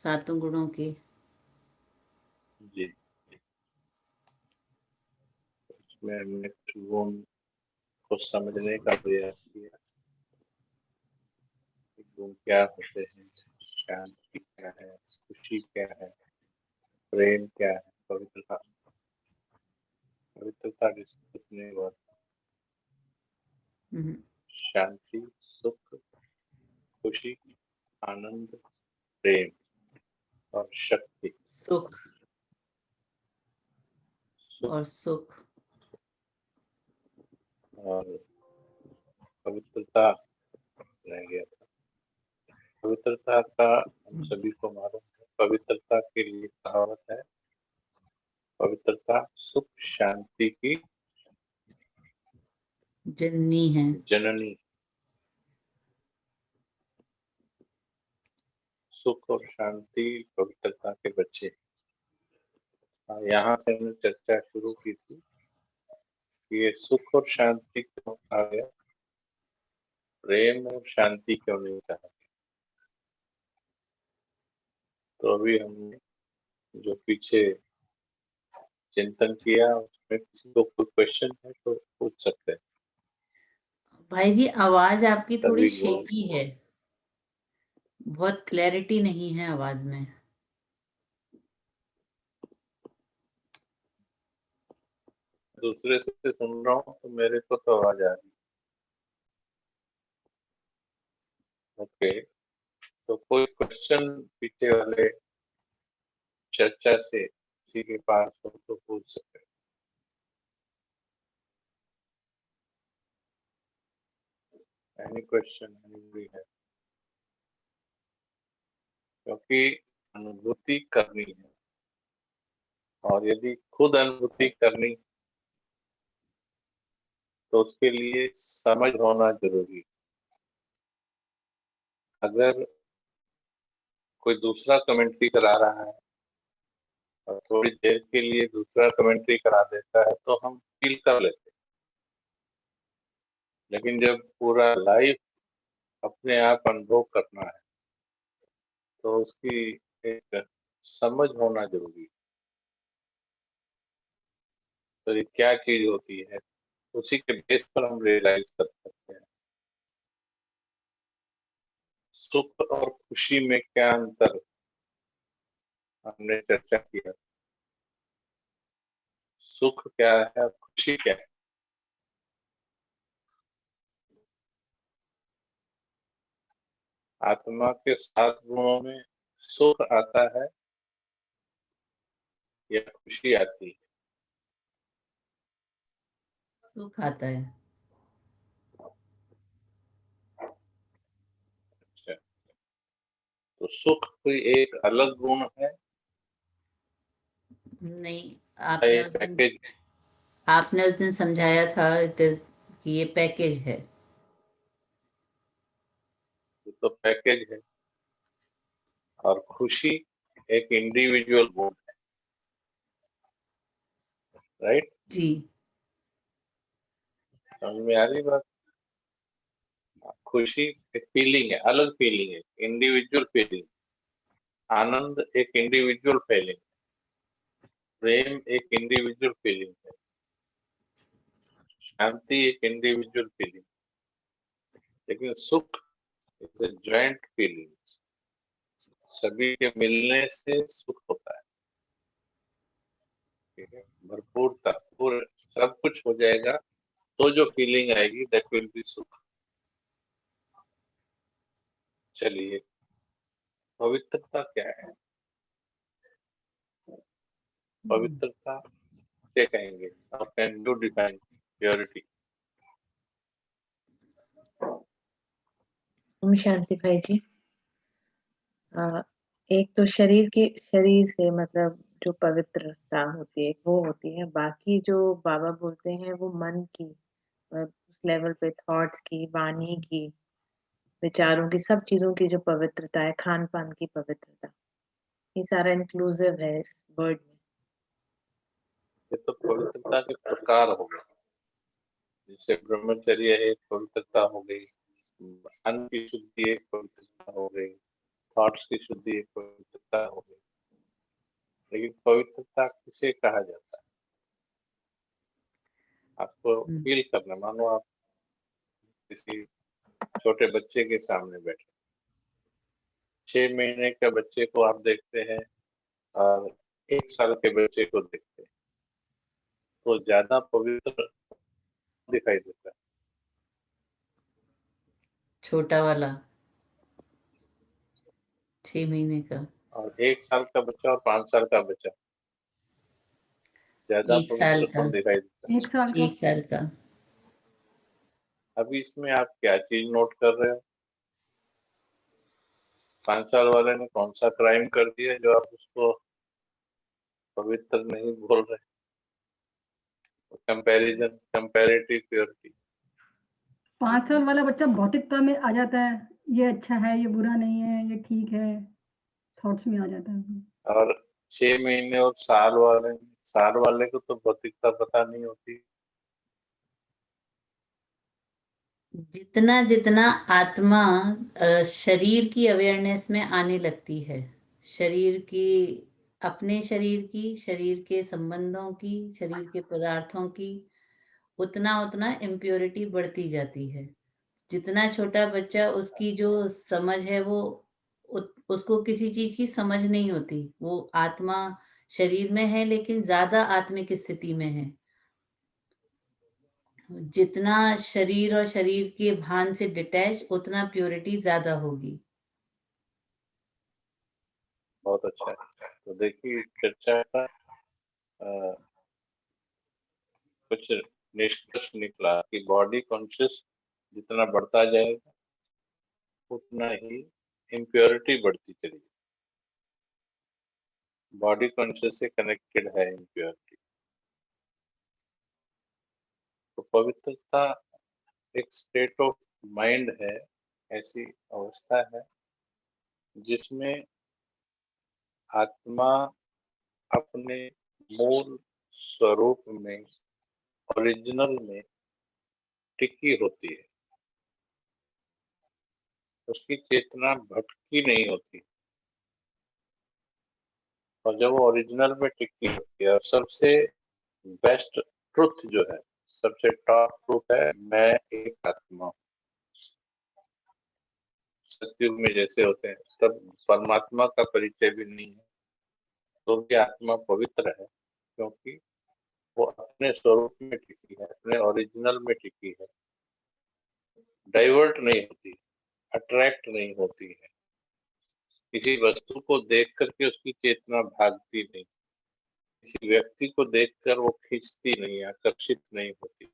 सातों गुणों की। जी, उसमें हमने गुण को समझने का प्रयास किया। गुण क्या होते हैं, शांति क्या है, खुशी क्या है, प्रेम क्या है, पवित्रता। पवित्रता डिस्कस नहीं हुआ। शांति, सुख, खुशी, आनंद, प्रेम और शक्ति। सुख और सुख और पवित्रता रह गया था। पवित्रता का हम सभी को मालूम है। पवित्रता के लिए कहावत है, पवित्रता सुख शांति की जननी है। जननी। सुख और शांति पवित्रता के बच्चे। यहाँ से हमने चर्चा शुरू की थी कि ये सुख और शांति क्यों कहा गया, प्रेम और शांति क्यों नहीं कहा। तो अभी हमने जो पीछे चिंतन किया उसमें किसी को कोई क्वेश्चन है तो पूछ सकते हैं। भाई जी, आवाज आपकी थोड़ी सभी गुण शेकी है, बहुत क्लैरिटी नहीं है आवाज में। दूसरे से सुन रहा हूँ तो मेरे को तो आवाज आ रही। ओके, तो कोई क्वेश्चन पीछे वाले चर्चा से किसी के पास हो तो पूछ सकते हैं। एनी क्वेश्चन एनी है, क्योंकि अनुभूति करनी है और यदि खुद अनुभूति करनी तो उसके लिए समझ होना जरूरी। अगर कोई दूसरा कमेंट्री करा रहा है और थोड़ी देर के लिए दूसरा कमेंट्री करा देता है तो हम फील कर लेते हैं, लेकिन जब पूरा लाइव अपने आप अनुभव करना है तो उसकी एक समझ होना जरूरी है। तो ये क्या चीज होती है, उसी के बेस पर हम रियलाइज कर सकते हैं। सुख और खुशी में क्या अंतर हमने चर्चा किया। सुख क्या है और खुशी क्या है। आत्मा के 7 गुणों में सुख आता है या खुशी आती है। सुख आता है। अच्छा, तो सुख कोई एक अलग गुण है नहीं, या ये पैकेज। आपने उस दिन समझाया था कि ये पैकेज है। तो पैकेज है और खुशी एक इंडिविजुअल गुण है, राइट। जी। समझ में आ रही बात। खुशी एक फीलिंग है, अलग फीलिंग है, इंडिविजुअल फीलिंग। आनंद एक इंडिविजुअल फीलिंग, प्रेम एक इंडिविजुअल फीलिंग है, शांति एक इंडिविजुअल फीलिंग। लेकिन सुख इज ए जॉइंट फीलिंग, सभी के मिलने से सुख होता है। ठीक है, भरपूरता पूरे सब कुछ हो जाएगा तो जो फीलिंग आएगी दैट विल बी सुख। चलिए, पवित्रता क्या है। पवित्रता क्या कहेंगे, how can you define purity. ओम शांति भाई जी। एक तो शरीर से मतलब जो पवित्रता होती है वो होती है, बाकी जो बाबा बोलते हैं वो मन की उस लेवल पे थॉट्स की, वाणी की, विचारों की, सब चीजों की जो पवित्रता है, खान पान की पवित्रता, ये सारा इंक्लूसिव है इस वर्ड में। ये तो पवित्रता के प्रकार हो गए, जैसे ब्रह्मचर्य एक पवित्रता हो गई, अन्न की शुद्धि एक पवित्रता हो गई, थॉट्स की शुद्धि एक पवित्रता पवित्रता हो गई। लेकिन पवित्रता किसे कहा जाता है? आपको फील करना, मानो आप किसी छोटे बच्चे के सामने बैठे, 6 महीने के बच्चे को आप देखते हैं और 1 साल के बच्चे को देखते हैं, तो ज्यादा पवित्र दिखाई देता है। छोटा वाला 6 महीने का, और 1 साल का बच्चा और 5 साल का बच्चा ज्यादा 1 साल पवित्र का, कौन दिखाई देता है? 1 साल का। 1 साल का। अभी इसमें आप क्या चीज नोट कर रहे हो? 5 साल वाले ने कौन सा क्राइम कर दिया जो आप उसको पवित्र नहीं बोल रहे? Comparison, comparative purity. 5 साल वाला बच्चा भौतिकता में आ जाता है, ये अच्छा है, ये बुरा नहीं है, ये ठीक है, थॉट्स में आ जाता है। और 6 महीने और साल वाले को तो भौतिकता पता नहीं होती। जितना जितना आत्मा शरीर की अवेयरनेस में आने लगती है, शरीर की, अपने शरीर के संबंधों की, शरीर के पदार्थों की, उतना उतना इम्प्योरिटी बढ़ती जाती है। जितना छोटा बच्चा, उसकी जो समझ है वो उसको किसी चीज की समझ नहीं होती, वो आत्मा शरीर में है लेकिन ज्यादा आत्मिक स्थिति में है। जितना शरीर और शरीर के भान से डिटैच, उतना प्योरिटी ज्यादा होगी। बहुत अच्छा है। तो देखिए चर्चा का कुछ निष्कर्ष निकला कि बॉडी कॉन्शियस जितना बढ़ता जाएगा उतना ही इम्प्योरिटी बढ़ती चली। बॉडी कॉन्शियस से कनेक्टेड है इम्प्योरिटी। तो पवित्रता एक स्टेट ऑफ माइंड है, ऐसी अवस्था है जिसमें आत्मा अपने मूल स्वरूप में, ओरिजिनल में टिकी होती है। उसकी चेतना भटकी नहीं होती, और जब वो ओरिजिनल में टिकी होती है, और सबसे बेस्ट ट्रुथ जो है, सबसे टॉप ट्रुथ है, मैं एक आत्मा हूँ। सतयुग में जैसे होते हैं तब परमात्मा का परिचय भी नहीं है, तो भी आत्मा पवित्र है, क्योंकि वो अपने स्वरूप में टिकी है, अपने ओरिजिनल में टिकी है, डाइवर्ट नहीं होती, अट्रैक्ट नहीं होती है, किसी वस्तु को देख करके उसकी चेतना भागती नहीं, किसी व्यक्ति को देखकर वो खींचती नहीं, आकर्षित नहीं होती,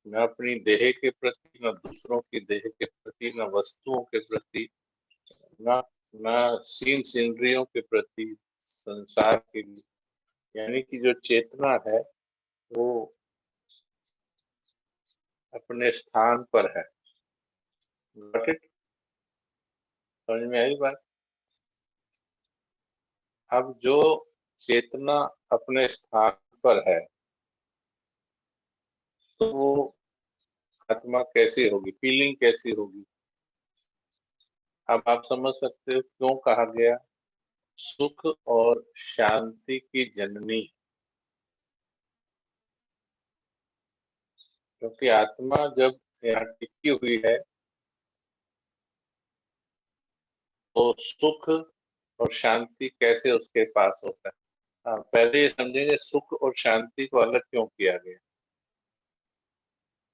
न अपनी देह के प्रति, न दूसरों की देह के प्रति, न वस्तुओं के प्रति, न सीन सीनरियों के प्रति, संसार के लिए। यानी कि जो चेतना है वो अपने स्थान पर है। Got it? समझ में आई बात? अब जो चेतना अपने स्थान पर है तो वो आत्मा कैसी होगी, फीलिंग कैसी होगी? अब आप समझ सकते हो क्यों कहा गया सुख और शांति की जननी, क्योंकि आत्मा जब यहाँ टिकी हुई है तो सुख और शांति कैसे उसके पास होता है। हाँ, पहले ये समझेंगे सुख और शांति को अलग क्यों किया गया।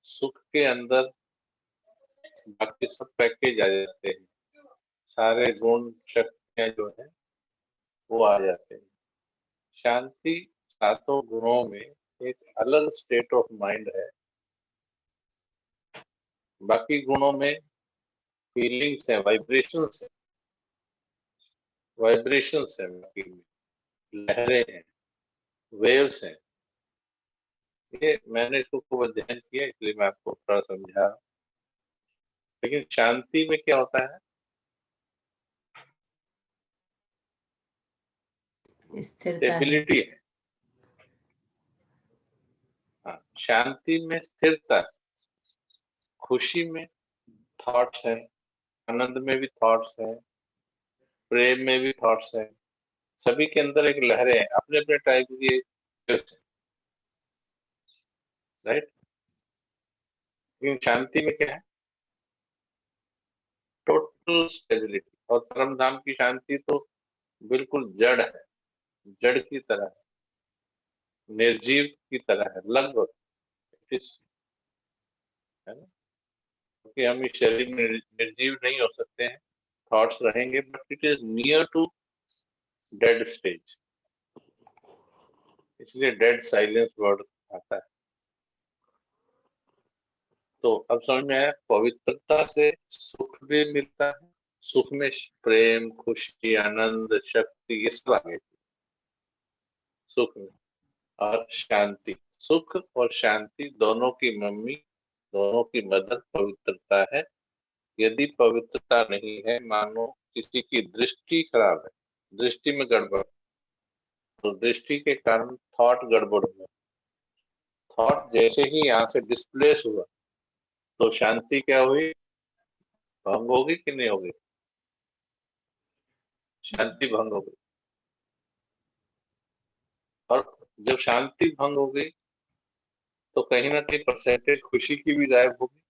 सुख के अंदर बाकी सब पैकेज आ जाते हैं, सारे गुण शक्तियां जो है वो आ जाते हैं। शांति सातों गुणों में एक अलग स्टेट ऑफ माइंड है, बाकी गुणों में फीलिंग्स है, वाइब्रेशंस है, बाकी में लहरें हैं, वेव्स हैं। ये मैंने इसको खूब अध्ययन किया, इसलिए मैं आपको थोड़ा समझा। लेकिन शांति में क्या होता है? स्थिरता है। स्टेबिलिटी है। हाँ, शांति में स्थिरता, खुशी में थॉट्स है, आनंद में भी थॉट्स है, प्रेम में भी थॉट्स हैं, सभी के अंदर एक लहरें हैं, अपने अपने टाइप की, राइट। लेकिन शांति में क्या है? Total stability. और परम धाम की शांति तो बिल्कुल जड़ है, जड़ की तरह है, निर्जीव की तरह है लगभग, है ना। क्योंकि हम इस शरीर में निर्जीव नहीं हो सकते हैं, थॉट्स रहेंगे, but it is near to dead stage, इसलिए डेड साइलेंस वर्ड आता है। तो अब समझ में आया, पवित्रता से सुख भी मिलता है, सुख में प्रेम, खुशी, आनंद, शक्ति, ये सब आ गए सुख में। और शांति, सुख और शांति दोनों की मम्मी, दोनों की मदर पवित्रता है। यदि पवित्रता नहीं है, मानो किसी की दृष्टि खराब है, दृष्टि में गड़बड़, तो दृष्टि के कारण थॉट गड़बड़ हुआ, थॉट जैसे ही यहाँ से डिस्प्लेस हुआ तो शांति क्या हुई? भंग होगी कि नहीं होगी? शांति भंग हो गई। और जब शांति भंग हो गई तो कहीं ना कहीं परसेंटेज खुशी की भी गायब होगी,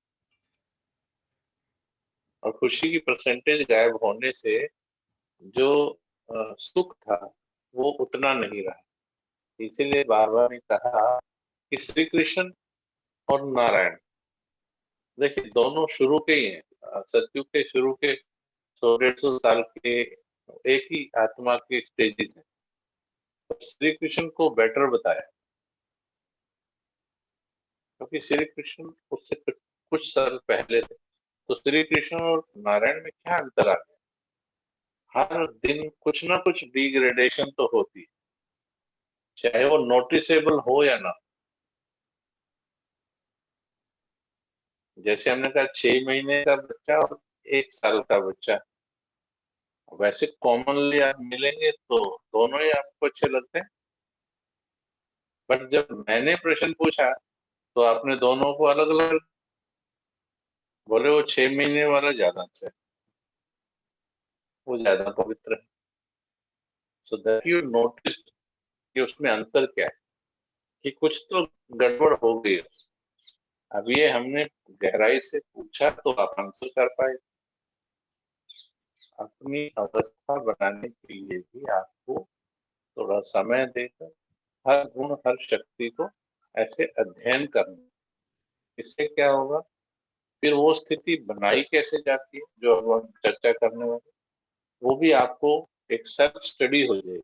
और खुशी की परसेंटेज गायब होने से जो सुख था वो उतना नहीं रहा। इसीलिए बाबा ने कहा कि श्री कृष्ण और नारायण, देखिए दोनों शुरू के ही हैं, सतयुग के शुरू के 100-150 साल के एक ही आत्मा के स्टेजेस हैं। तो श्री कृष्ण को बेटर बताया, क्योंकि श्री कृष्ण उससे कुछ साल पहले थे। तो श्री कृष्ण और नारायण में क्या अंतर आ गया? हर दिन कुछ ना कुछ डिग्रेडेशन तो होती है, चाहे वो नोटिसेबल हो या ना। जैसे हमने कहा 6 महीने का बच्चा और 1 साल का बच्चा, वैसे कॉमनली आप मिलेंगे तो दोनों ही आपको अच्छे लगते हैं, बट जब मैंने प्रश्न पूछा तो आपने दोनों को अलग अलग बोले। वो 6 महीने वाला ज्यादा अच्छा है, वो ज्यादा पवित्र है। सो दैट यू नोटिस कि उसमें अंतर क्या है, कि कुछ तो गड़बड़ हो गई। अब ये हमने गहराई से पूछा तो आप आंसर कर पाए। अपनी अवस्था बनाने के लिए भी आपको थोड़ा समय देकर हर गुण, हर शक्ति को ऐसे अध्ययन करना। इससे क्या होगा, फिर वो स्थिति बनाई कैसे जाती है जो अब हम चर्चा करने वाले, वो भी आपको एक सेल्फ स्टडी हो जाएगी।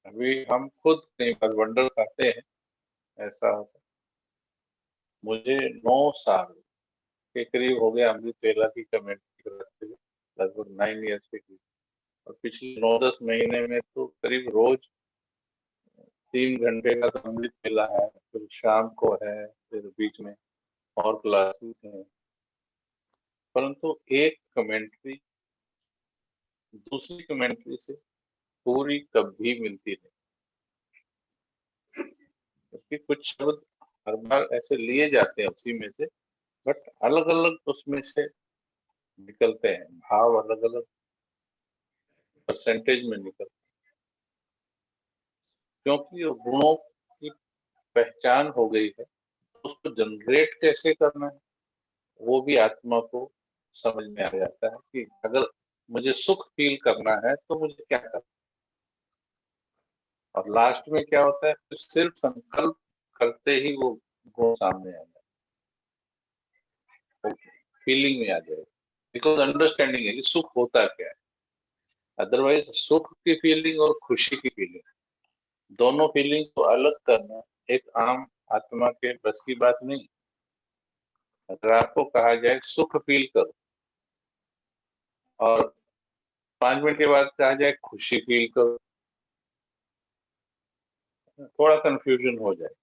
अभी हम खुद कई बार वंडर करते हैं, ऐसा होता है। मुझे 9 साल के करीब हो गया अमृत वेला की कमेटी करते हुए, लगभग 9 ईयर्स के करीब। और पिछले 9-10 महीने में तो करीब रोज 3 घंटे का तो अमृत वेला है, फिर शाम को है, फिर बीच में और क्लासेस हैं। परंतु एक कमेंट्री दूसरी कमेंट्री से पूरी कभी मिलती नहीं, क्योंकि कुछ शब्द हर बार ऐसे लिए जाते हैं उसी में से, बट अलग अलग उसमें से निकलते हैं, भाव अलग अलग परसेंटेज में निकलते हैं। क्योंकि वो गुणों की पहचान हो गई है, तो उसको जनरेट कैसे करना है वो भी आत्मा को समझ में आ जाता है कि अगर मुझे सुख फील करना है तो मुझे क्या करना है। और लास्ट में क्या होता है, फिर सिर्फ संकल्प करते ही वो गुण सामने आ जाए, फीलिंग में आ जाए, बिकॉज अंडरस्टैंडिंग है कि सुख होता क्या है। अदरवाइज सुख की फीलिंग और खुशी की फीलिंग, दोनों फीलिंग को अलग करना एक आम आत्मा के बस की बात नहीं। अगर आपको कहा जाए सुख फील करो और 5 मिनट के बाद कहा जाए खुशी फील करो, थोड़ा कंफ्यूजन हो जाए,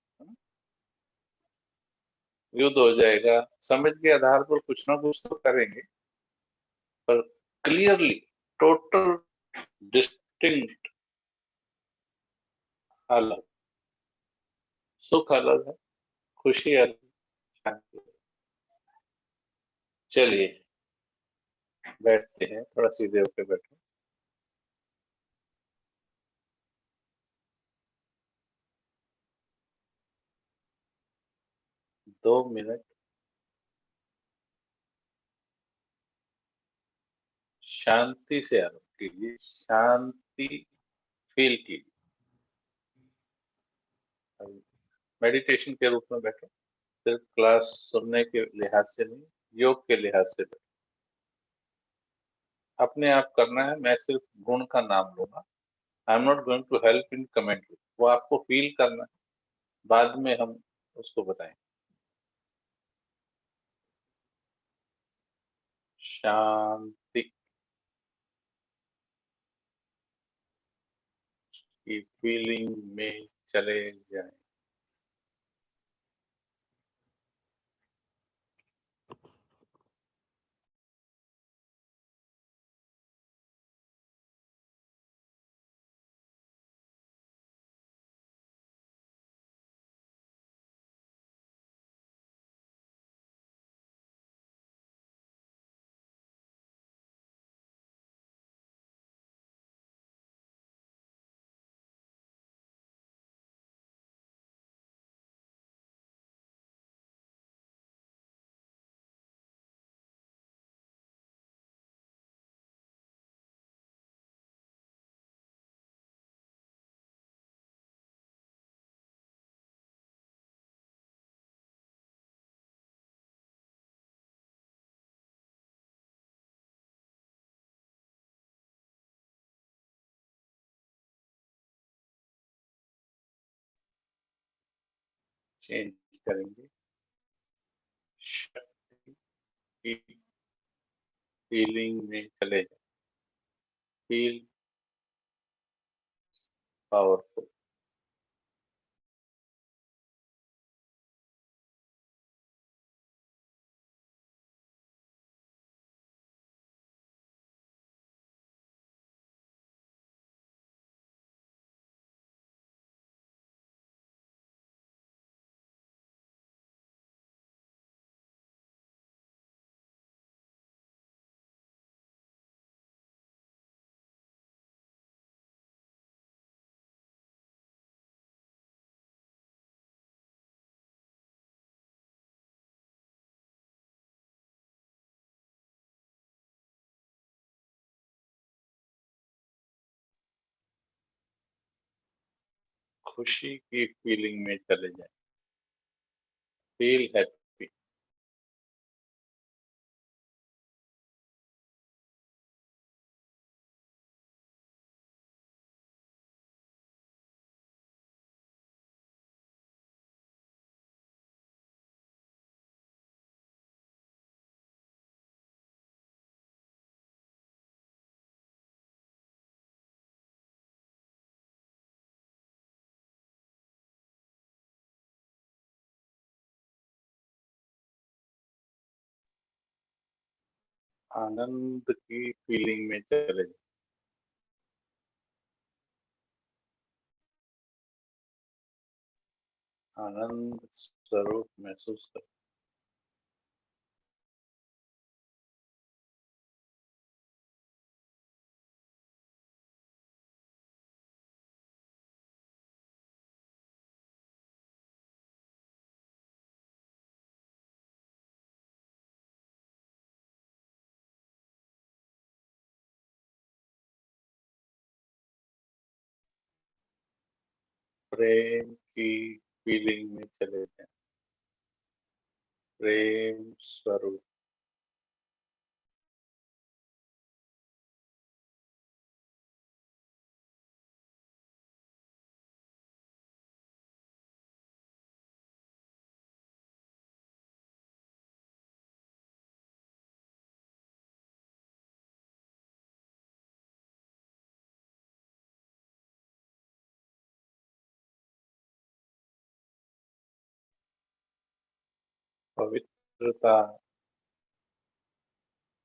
युद्ध हो जाएगा। समझ के आधार पर कुछ ना कुछ तो करेंगे, पर क्लियरली टोटल डिस्टिंक्ट अलग, सुख अलग है, खुशी अलग, शांति। चलिए बैठते हैं, थोड़ा सीधे होकर बैठो। दो मिनट शांति से आराम कीजिए, शांति फील कीजिए। मेडिटेशन के रूप में बैठो, सिर्फ क्लास सुनने के लिहाज से नहीं, योग के लिहाज से बैठो। अपने आप करना है, मैं सिर्फ गुण का नाम लूंगा। I am not going to help in comment, वो आपको फील करना है, बाद में हम उसको बताएं। शांति की फीलिंग में चले जाएं। चेंज करेंगे। शक्ति की फीलिंग में चले जाएं। Feel powerful. खुशी की फीलिंग में चले जाएं। Feel happy. आनंद की फीलिंग में चले जाएं। आनंद स्वरूप महसूस करें। प्रेम की फीलिंग में चले जाएं। प्रेम स्वरूप। पवित्रता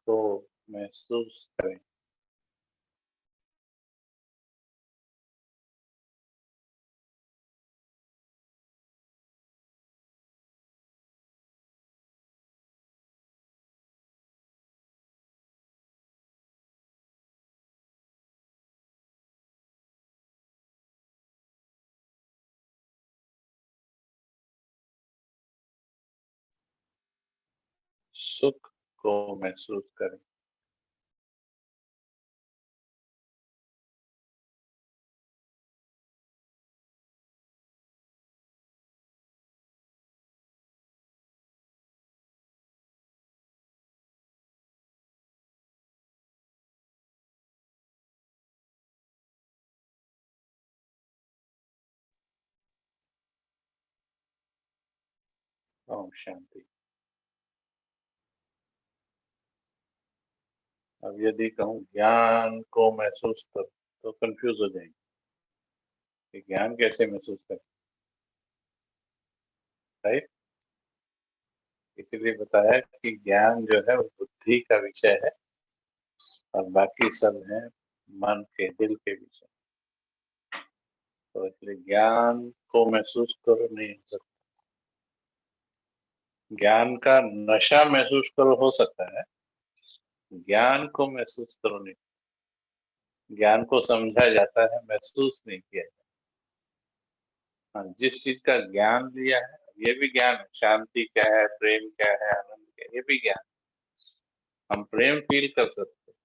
को महसूस करें। सुख को महसूस करें। ओम शांति। अब यदि कहूँ ज्ञान को महसूस करो तो कंफ्यूज हो जाएंगे कि ज्ञान कैसे महसूस करें, राइट। इसीलिए बताया कि ज्ञान जो है वो बुद्धि का विषय है और बाकी सब है मन के, दिल के विषय। तो इसलिए ज्ञान को महसूस करो नहीं हो सकता। ज्ञान का नशा महसूस करो हो सकता है, ज्ञान को महसूस करो नहीं। ज्ञान को समझा जाता है, महसूस नहीं किया जाता। हाँ, जिस चीज का ज्ञान लिया है ये भी ज्ञान है। शांति क्या है, प्रेम क्या है, आनंद क्या है, ये भी ज्ञान। हम प्रेम फील कर सकते हैं,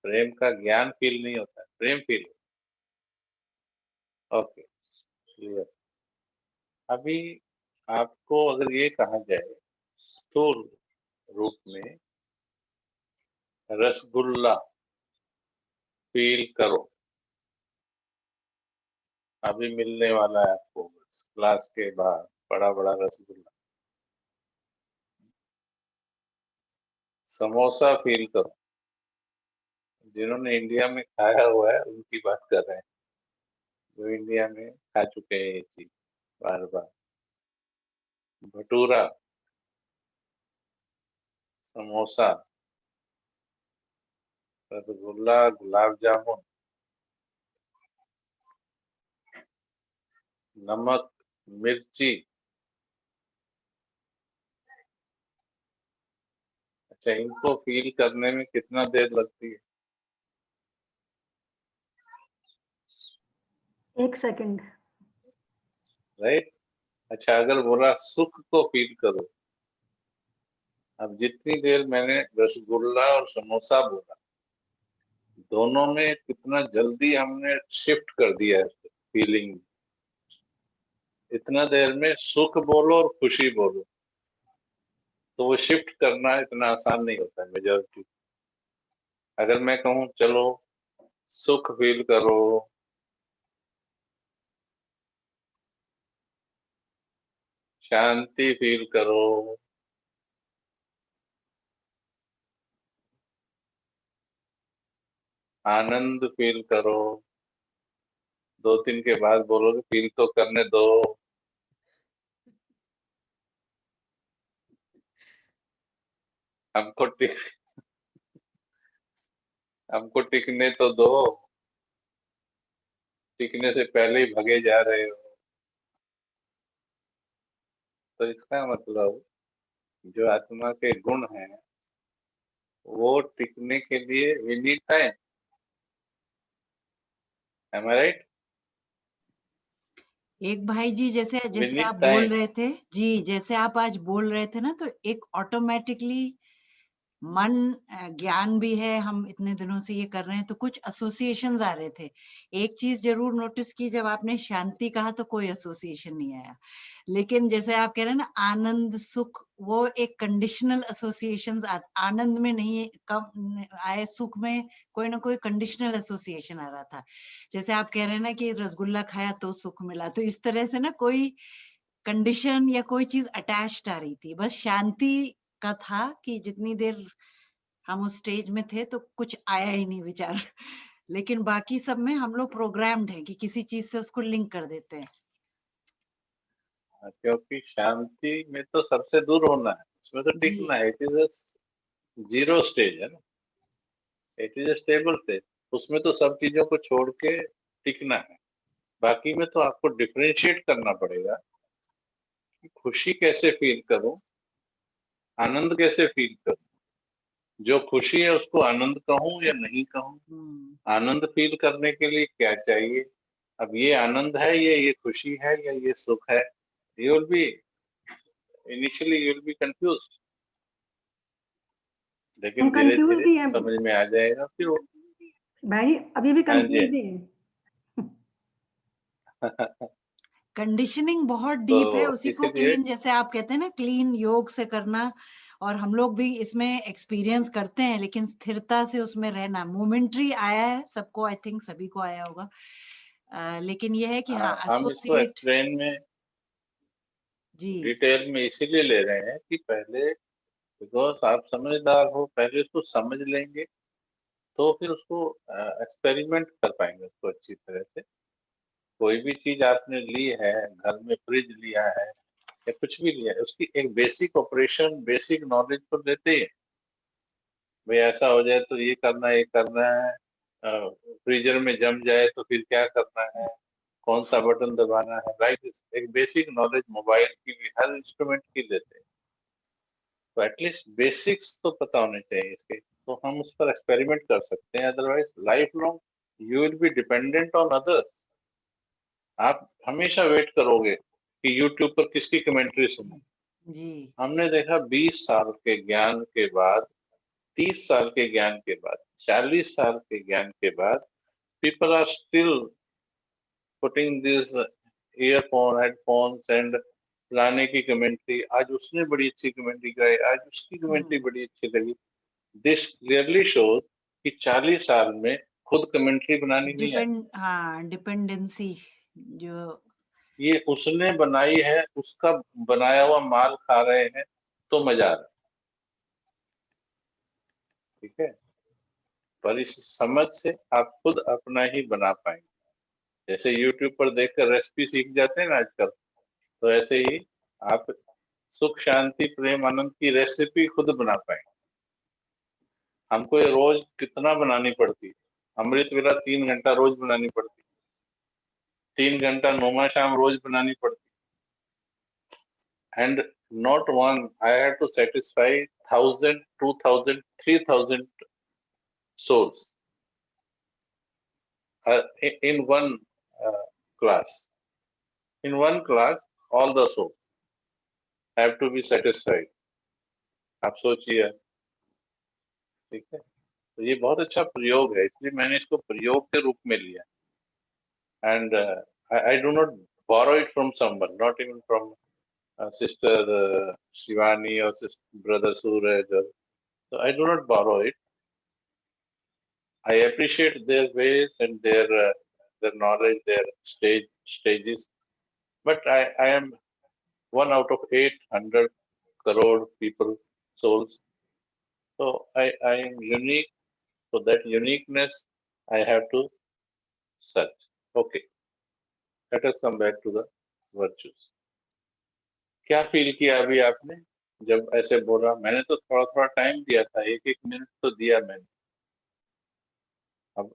प्रेम का ज्ञान फील नहीं होता है, प्रेम फील होता है। Okay, clear. अभी आपको अगर ये कहा जाए स्थूल रूप में रसगुल्ला फील करो, अभी मिलने वाला है आपको क्लास के बाद बड़ा बड़ा रसगुल्ला। समोसा फील करो, जिन्होंने इंडिया में खाया हुआ है उनकी बात कर रहे हैं, जो इंडिया में खा चुके हैं ये चीज बार बार। भटूरा, समोसा, रसगुल्ला, गुलाब जामुन, नमक, मिर्ची। अच्छा, इनको फील करने में कितना देर लगती है? 1 सेकंड। राइट। अच्छा, अगर बोला सुख को फील करो, अब जितनी देर मैंने रसगुल्ला और समोसा बोला, दोनों में कितना जल्दी हमने शिफ्ट कर दिया है फीलिंग। इतना देर में सुख बोलो और खुशी बोलो, तो वो शिफ्ट करना इतना आसान नहीं होता है मेजॉरिटी। अगर मैं कहूँ चलो सुख फील करो, शांति फील करो, आनंद फील करो, 2-3 के बाद बोलोगे फील तो करने दो। हमको हमको टिकने तो दो, टिकने से पहले ही भगे जा रहे हो। तो इसका मतलब जो आत्मा के गुण हैं वो टिकने के लिए we need time. Am I right? एक भाई जी, जैसे वी जैसे नीड आप बोल टाइम। रहे थे जी, जैसे आप आज बोल रहे थे ना, तो एक ऑटोमेटिकली मन ज्ञान भी है, हम इतने दिनों से ये कर रहे हैं, तो कुछ एसोसिएशंस आ रहे थे। एक चीज जरूर नोटिस की, जब आपने शांति कहा तो कोई एसोसिएशन नहीं आया, लेकिन जैसे आप कह रहे हैं ना आनंद सुख, वो एक कंडीशनल एसोसिएशंस आनंद में नहीं कम आए, सुख में कोई ना कोई कंडीशनल एसोसिएशन आ रहा था। जैसे आप कह रहे हैं ना कि रसगुल्ला खाया तो सुख मिला, तो इस तरह से ना कोई कंडीशन या कोई चीज अटैच्ड आ रही थी। बस शांति का था कि जितनी देर हम उस स्टेज में थे तो कुछ आया ही नहीं विचार लेकिन बाकी सब में हम लोग प्रोग्राम्ड हैं कि किसी चीज से उसको लिंक कर देते हैं। क्योंकि शांति में तो सबसे दूर होना है, उसमें तो जी टिकना है। It is a zero stage है ना, it is a stable stage. उसमें तो सब चीजों को छोड़ के टिकना है। बाकी में तो आपको डिफरेंशिएट करना पड़ेगा कि खुशी कैसे फील करूं, आनंद कैसे फील करूं। जो खुशी है उसको आनंद कहूं या नहीं कहूं, आनंद फील करने के लिए क्या चाहिए। अब ये आनंद है, ये खुशी है, या ये सुख है। You will B initially you will B confused. लेकिन हम धीरे कंफ्यूज धीरे भी हैं समझ में आ जाएगा फिर वो। भाई, अभी भी हाँ जी, कंफ्यूज ही हैं। कंडीशनिंग बहुत तो डीप है, उसी को इसीलिए क्लीन, जैसे आप कहते हैं ना, क्लीन योग से करना। और हम लोग भी इसमें एक्सपीरियंस करते हैं, लेकिन स्थिरता से उसमें रहना। मोमेंट्री आया है सबको, आई थिंक सभी को आया होगा। लेकिन ये है कि हाँ, हम इसको एसोसिएट। एक्सप्लेन में जी डिटेल में इसीलिए ले रहे हैं कि पहले, बिकॉज आप समझदार हो, पहले उसको समझ लेंगे तो फिर उसको एक्सपेरिमेंट कर पाएंगे उसको अच्छी तरह से। कोई भी चीज आपने ली है, घर में फ्रिज लिया है या कुछ भी लिया है, उसकी एक बेसिक ऑपरेशन, बेसिक नॉलेज तो लेते ही हैं। भाई ऐसा हो जाए तो ये करना है, फ्रीजर में जम जाए तो फिर क्या करना है, कौन सा बटन दबाना है, लाइक एक बेसिक नॉलेज मोबाइल की भी, हर इंस्ट्रूमेंट की लेते हैं। तो एटलीस्ट बेसिक्स तो पता होने चाहिए इसके, तो हम उस पर एक्सपेरिमेंट कर सकते हैं। Otherwise life long you will be dependent on others. आप हमेशा वेट करोगे कि यूट्यूब पर किसकी कमेंट्री सुनो। जी हमने देखा 20 साल के ज्ञान के बाद, 30 साल के ज्ञान के बाद, 40 साल के ज्ञान के बाद, people are still putting this earphone, headphones and फलाने की कमेंट्री, आज उसने बड़ी अच्छी कमेंट्री गाई, आज उसकी कमेंट्री बड़ी अच्छी लगी। दिस क्लियरली शोज कि 40 साल में खुद कमेंट्री बनानी नहीं आई। हाँ, डिपेंडेंसी जो। ये उसने बनाई है, उसका बनाया हुआ माल खा रहे हैं तो मजा आ रहा है। ठीक है, पर इस समझ से आप खुद अपना ही बना पाएंगे। जैसे YouTube पर देखकर रेसिपी सीख जाते हैं ना आजकल, तो ऐसे ही आप सुख शांति प्रेम आनंद की रेसिपी खुद बना पाएंगे। हमको ये रोज कितना बनानी पड़ती है, अमृत वेला 3 घंटा रोज बनानी पड़ती, 3 घंटा नोमा शाम रोज बनानी पड़ती, and not one, I had to satisfy 1,000, 2,000, 3,000 souls in one class. In one class, all the souls have to be satisfied. आप सोचिए, ठीक है। तो ये बहुत अच्छा प्रयोग है, इसलिए मैंने इसको प्रयोग के रूप में लिया। And I do not borrow it from someone, not even from sister Shivani or brother Suraj. So I do not borrow it. I appreciate their ways and their knowledge, their stages. But I am one out of 800 crore people, souls. So I am unique. So that uniqueness I have to search. Okay, let us come back to the virtues. क्या feel किया अभी आपने जब ऐसे बोला? मैंने तो थोड़ा थोड़ा टाइम दिया था, 1-1 मिनट तो दिया मैंने। अब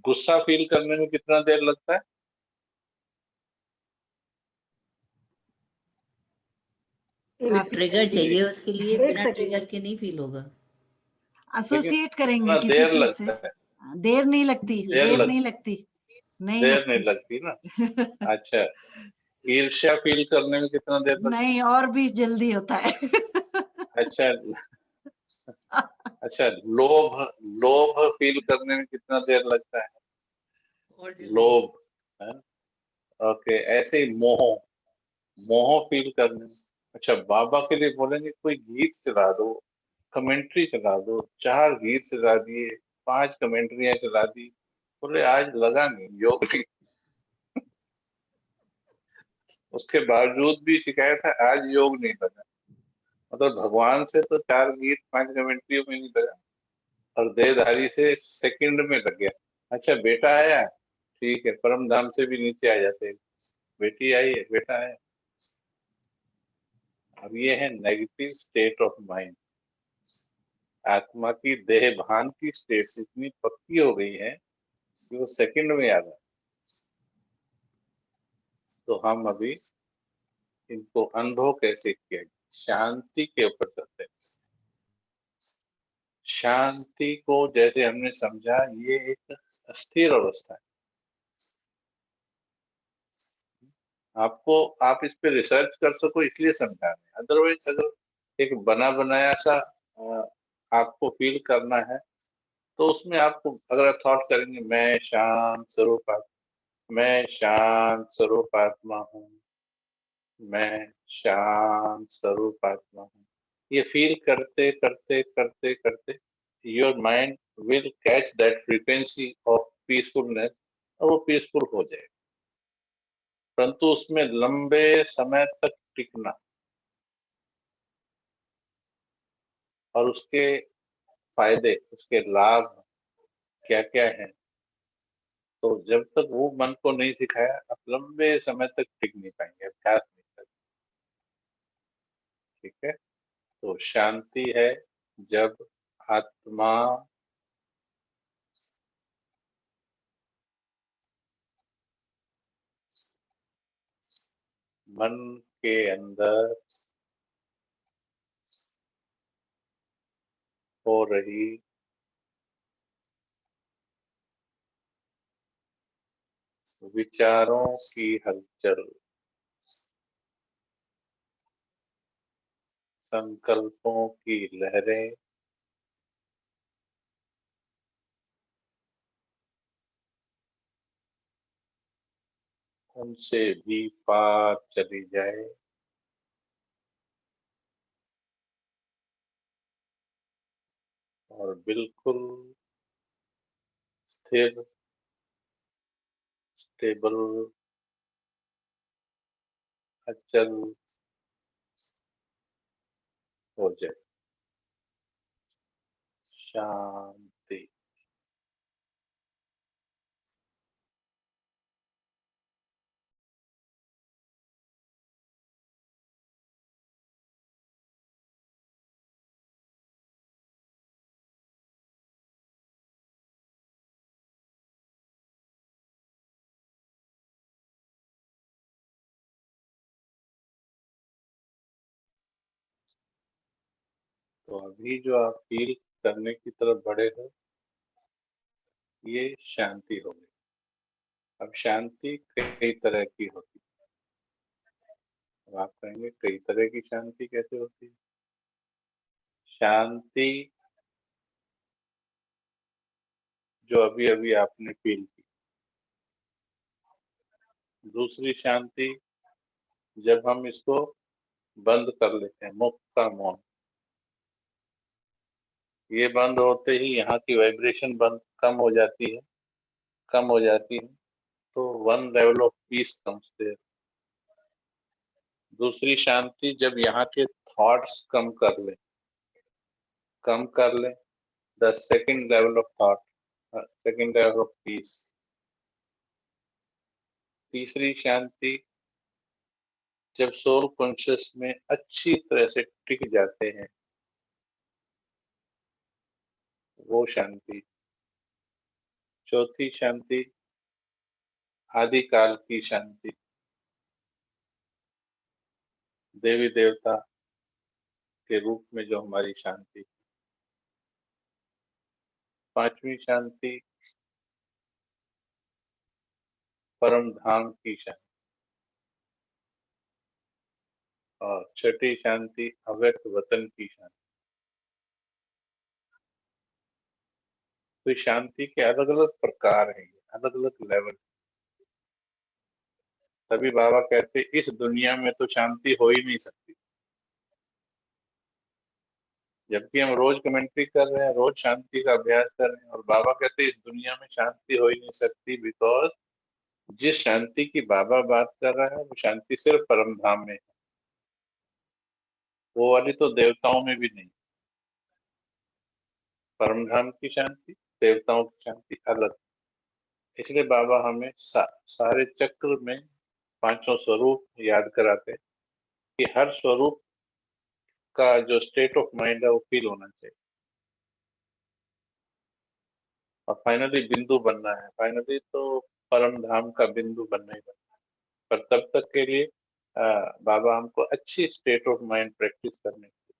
गुस्सा फील करने में कितना देर लगता है? कोई ट्रिगर चाहिए उसके लिए, एक बिना सेकंड। ट्रिगर के नहीं फील होगा। एसोसिएट करेंगे कितना किसी देर चीज से। लगता है? देर नहीं लगती, देर देर लग नहीं लगती, नहीं देर नहीं लगती। लगती ना। अच्छा, ईर्ष्या फील करने में कितना देर लगता नहीं, और भी जल्दी होता है। है? अच्छा अच्छा, लोभ लोभ फील करने में कितना देर लगता है? और जल्दी। लोभ है। ओके, ऐसे ही मोह, मोह फील करने में। अच्छा, बाबा के लिए बोलेंगे कोई गीत चला दो, कमेंट्री चला दो, 4 गीत चला दिए, 5 कमेंट्रियां चला दी, बोले आज लगा नहीं योग नहीं। उसके बावजूद भी शिकायत है, आज योग नहीं लगा। मतलब भगवान से तो 4 गीत 5 कमेंट्रियों में नहीं लगा, और देहधारी से सेकंड में लग गया। अच्छा, बेटा आया, ठीक है, परम धाम से भी नीचे आ जाते हैं, बेटी आई है, बेटा आया। अब ये है नेगेटिव स्टेट ऑफ माइंड। आत्मा की देह भान की स्टेट्स इतनी पक्की हो गई है कि वो सेकंड में आ रहा है। तो हम अभी इनको अनुभव कैसे किया? शांति के ऊपर चलते हैं। शांति को जैसे हमने समझा, ये एक अस्थिर अवस्था है। आपको, आप इस पे रिसर्च कर सको इसलिए समझा रहे हैं। अदरवाइज अगर एक बना बनाया सा आपको फील करना है, तो उसमें आपको अगर आप थॉट करेंगे मैं शांत स्वरूप आत्मा हूँ, मैं शांत स्वरूप आत्मा हूँ। ये फील करते करते करते करते your mind will catch that frequency of peacefulness और वो पीसफुल हो जाएगा। परंतु उसमें लंबे समय तक टिकना और उसके फायदे, उसके लाभ क्या-क्या हैं, तो जब तक वो मन को नहीं सिखाया, आप लंबे समय तक टिक नहीं पाएंगे, अभ्यास नहीं कर, ठीक है। तो शांति है जब आत्मा मन के अंदर हो रही विचारों की हलचल, संकल्पों की लहरें, उनसे भी पार चली जाए और बिल्कुल स्थिर, स्टेबल, अचल हो जाए। शांति। तो अभी जो आप फील करने की तरफ बढ़े हो, ये शांति हो गई। अब शांति कई तरह की होती है। अब आप कहेंगे कई तरह की शांति कैसे होती है? शांति जो अभी अभी आपने फील की, दूसरी शांति जब हम इसको बंद कर लेते हैं, मुख का मौन, ये बंद होते ही यहाँ की वाइब्रेशन कम हो जाती है, तो one level of peace comes there. दूसरी शांति जब यहाँ के थॉट्स कम कर ले, the second level of thought, second level of peace. तीसरी शांति जब सोल कॉन्शियस में अच्छी तरह से टिक जाते हैं, वो शांति। चौथी शांति आदि काल की शांति, देवी देवता के रूप में जो हमारी शांति। पांचवी शांति परम धाम की शांति और छठी शांति अव्यक्त वतन की शांति। तो शांति के अलग अलग प्रकार हैं, अलग अलग लेवल। तभी बाबा कहते इस दुनिया में तो शांति हो ही नहीं सकती, जबकि हम रोज कमेंट्री कर रहे हैं, रोज शांति का अभ्यास कर रहे हैं, और बाबा कहते इस दुनिया में शांति हो ही नहीं सकती, बिकॉज जिस शांति की बाबा बात कर रहा है वो शांति सिर्फ परम धाम में है, वो वाली तो देवताओं में भी नहीं। परम धाम की शांति, देवताओं की शांति अलग। इसलिए बाबा हमें सारे चक्र में पांचों स्वरूप याद कराते हैं कि हर स्वरूप का जो स्टेट ऑफ माइंड है वो फील होना चाहिए, और फाइनली बिंदु बनना है। फाइनली तो परम धाम का बिंदु बनना ही बनना है, पर तब तक के लिए बाबा हमको अच्छी स्टेट ऑफ माइंड प्रैक्टिस करने की,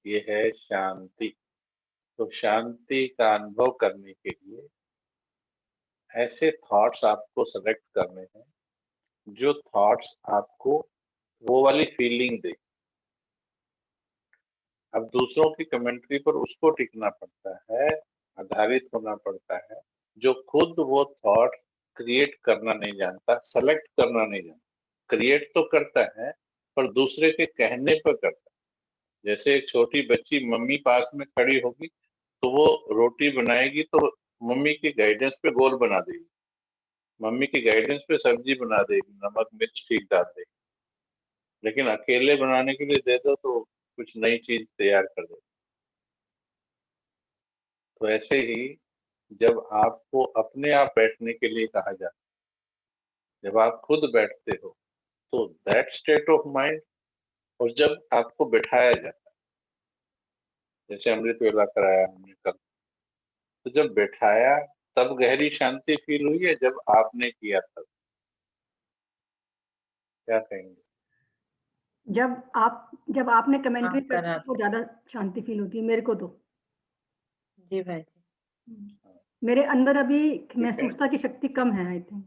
ये है शांति। तो शांति का अनुभव करने के लिए ऐसे थॉट्स आपको सेलेक्ट करने हैं जो थॉट्स आपको वो वाली फीलिंग दे। अब दूसरों की कमेंट्री पर उसको टिकना पड़ता है, आधारित होना पड़ता है, जो खुद वो थॉट क्रिएट करना नहीं जानता, सेलेक्ट करना नहीं जानता। क्रिएट तो करता है पर दूसरे के कहने पर करता है। जैसे एक छोटी बच्ची मम्मी पास में खड़ी होगी तो वो रोटी बनाएगी तो मम्मी की गाइडेंस पे गोल बना देगी, मम्मी की गाइडेंस पे सब्जी बना देगी, नमक मिर्च ठीक डाल देगी। लेकिन अकेले बनाने के लिए दे दो तो कुछ नई चीज तैयार कर दे। तो ऐसे ही जब आपको अपने आप बैठने के लिए कहा जाता है, जब आप खुद बैठते हो तो दैट स्टेट ऑफ माइंड, और जब आपको बैठाया जाता है, जैसे अमृत वेला कराया हमने कल, तो जब बैठाया तब गहरी शांति फील हुई है, जब आपने किया तब? क्या कहेंगे? जब आपने कमेंट्री हाँ, करते तो ज्यादा शांति फील होती है मेरे को तो। जी भाई जी। मेरे अंदर अभी है। महसूसता की शक्ति कम है आई थिंक।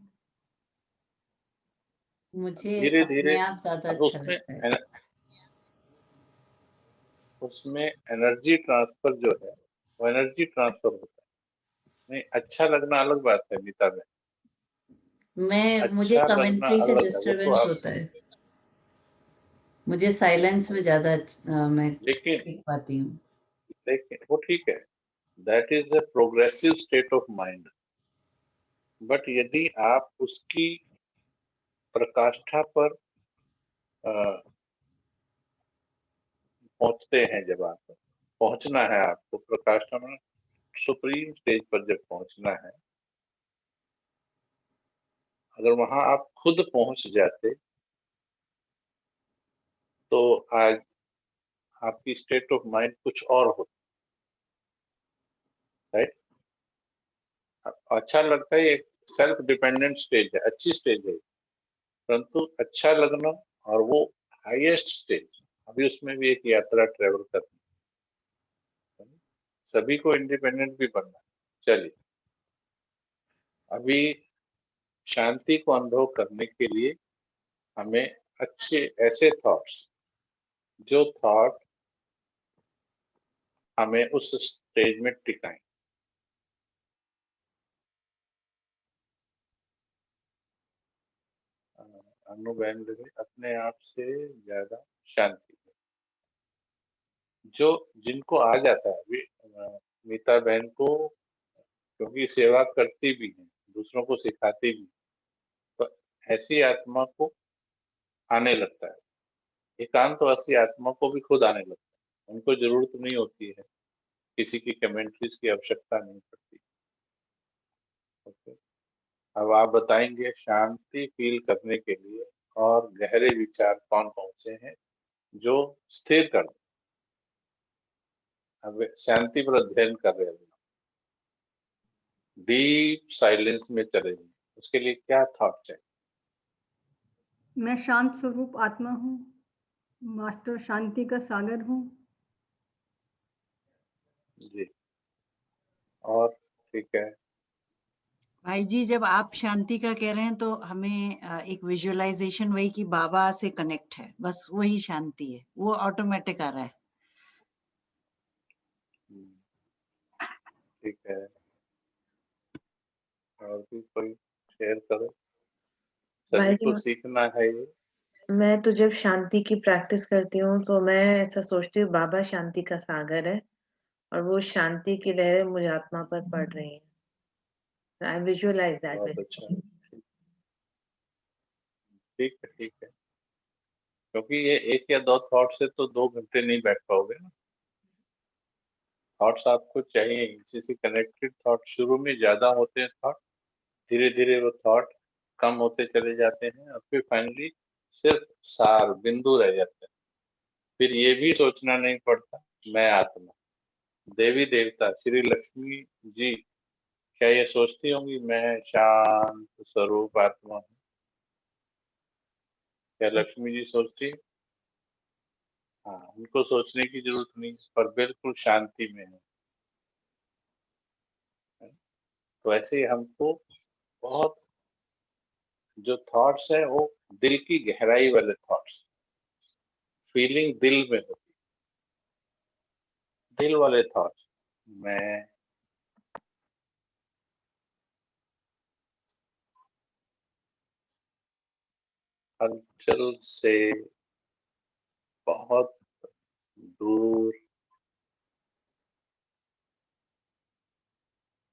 मुझे धीरे अपने धीरे आप ज्यादा अब अच्छा लगता है। उसमें एनर्जी ट्रांसफर जो है वो एनर्जी ट्रांसफर होता है। नहीं, अच्छा लगना अलग बात है नीता में, मुझे अच्छा लगना कमेंट्री से अलग है, वो तो डिस्टरबेंस आप। होता है। मुझे साइलेंस में ज्यादा मैं लेकिन टिक पाती हूँ। लेकिन वो ठीक है, that is a progressive state of mind. But यदि आप उसकी प्रकाष्ठा पर पहुंचते हैं, जब आप पहुंचना है, आपको प्रकाष्ठा में सुप्रीम स्टेज पर जब पहुंचना है, अगर वहां आप खुद पहुंच जाते तो आज आपकी स्टेट ऑफ माइंड कुछ और होती, राइट? अच्छा लगता है, एक सेल्फ डिपेंडेंट स्टेज है, अच्छी स्टेज है, परंतु अच्छा लगना और वो हाईएस्ट स्टेज, अभी उसमें भी एक यात्रा ट्रेवल करनी है। सभी को इंडिपेंडेंट भी बनना है। चलिए, अभी शांति को अनुभव करने के लिए हमें अच्छे ऐसे थॉट्स, जो थॉट हमें उस स्टेज में टिकाएं। अनुभव अपने आप से ज्यादा शांति, जो जिनको आ जाता है अभी मीता बहन को, क्योंकि सेवा करती भी है, दूसरों को सिखाती भी, तो ऐसी आत्मा को आने लगता है। एकांतवासी आत्मा को भी खुद आने लगता है, उनको जरूरत नहीं होती है, किसी की कमेंट्रीज की आवश्यकता नहीं पड़ती। ओके, अब आप बताएंगे शांति फील करने के लिए और गहरे विचार कौन कौन से हैं जो स्थिर कर दें। अब शांति पर अध्ययन कर रहे हैं, डीप साइलेंस में चले जाएं, उसके लिए क्या थॉट चाहिए? मैं शांत स्वरूप आत्मा हूँ, मास्टर शांति का सागर हूँ। जी, और ठीक है। भाई जी, जब आप शांति का कह रहे हैं तो हमें एक विजुअलाइजेशन वही कि बाबा से कनेक्ट है, बस वही शांति है, वो ऑटोमेटिक आ रहा है। ठीक है, और भी कोई शेयर करो, सभी भाई को जी, सीखना है ये। मैं तो जब शांति की प्रैक्टिस करती हूँ तो मैं ऐसा सोचती हूँ बाबा शांति का सागर है और वो शांति की लहरें मुझे आत्मा पर पड़ रही हैं। आई विजुअलाइज बहुत दैट। अच्छा, ठीक है, ठीक है, क्योंकि ये एक या दो थॉट से तो 2 घंटे नहीं बैठ पाओगे ना। थॉट्स आपको चाहिए, इसी से कनेक्टेड थॉट शुरू में ज्यादा होते हैं, थॉट धीरे धीरे वो थॉट कम होते चले जाते हैं और फिर फाइनली सिर्फ सार बिंदु रह जाते हैं। फिर ये भी सोचना नहीं पड़ता मैं आत्मा, देवी देवता श्री लक्ष्मी जी क्या ये सोचती होंगी मैं शांत स्वरूप आत्मा हूँ? क्या लक्ष्मी जी सोचती? हाँ, उनको सोचने की जरूरत नहीं, पर बिल्कुल शांति में है। तो ऐसे ही हमको बहुत जो थॉट्स है वो दिल की गहराई वाले थॉट्स, फीलिंग दिल में होती दिल वाले थॉट्स, मैं हलचल से बहुत दूर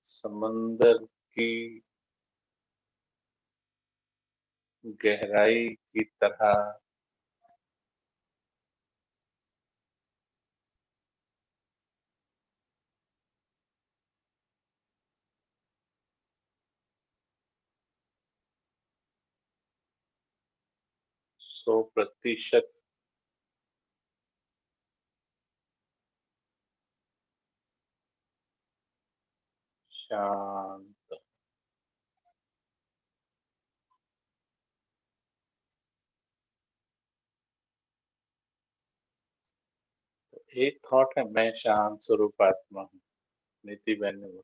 समंदर की गहराई की तरह सौ प्रतिशत शांत। एक थॉट है, मैं शांत स्वरूप आत्मा हूँ, नीति बहन ने बोला।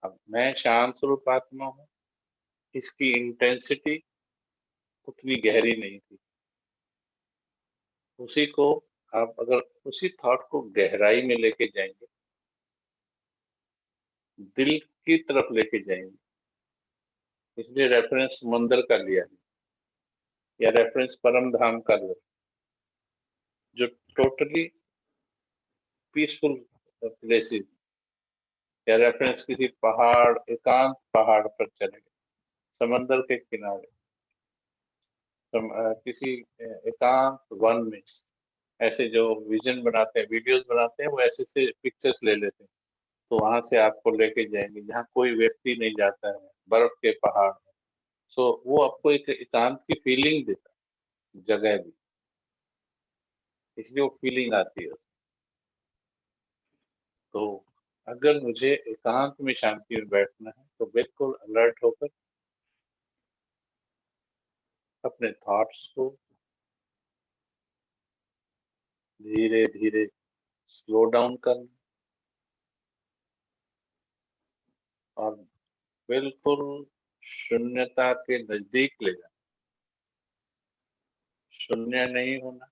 अब मैं शांत स्वरूप आत्मा हूँ, इसकी इंटेंसिटी उतनी गहरी नहीं थी। उसी को आप अगर उसी थॉट को गहराई में लेके जाएंगे, दिल की तरफ लेके जाएंगे, इसलिए रेफरेंस समंदर का लिया है या रेफरेंस परम धाम का लिया, जो टोटली पीसफुल प्लेसेस, या रेफरेंस किसी पहाड़, एकांत पहाड़ पर चले गए, समंदर के किनारे, किसी एकांत वन में, ऐसे जो विजन बनाते हैं, वीडियोस बनाते हैं, वो ऐसे से पिक्चर्स ले लेते हैं, तो वहां से आपको लेके जाएंगे जहाँ कोई व्यक्ति नहीं जाता है, बर्फ के पहाड़। सो वो आपको एक एकांत की फीलिंग देता है, जगह भी, इसलिए वो फीलिंग आती है। तो अगर मुझे एकांत में शांति में बैठना है तो बिल्कुल अलर्ट होकर अपने थॉट्स को धीरे धीरे स्लो डाउन करना और बिल्कुल शून्यता के नजदीक ले जाना। शून्य नहीं होना,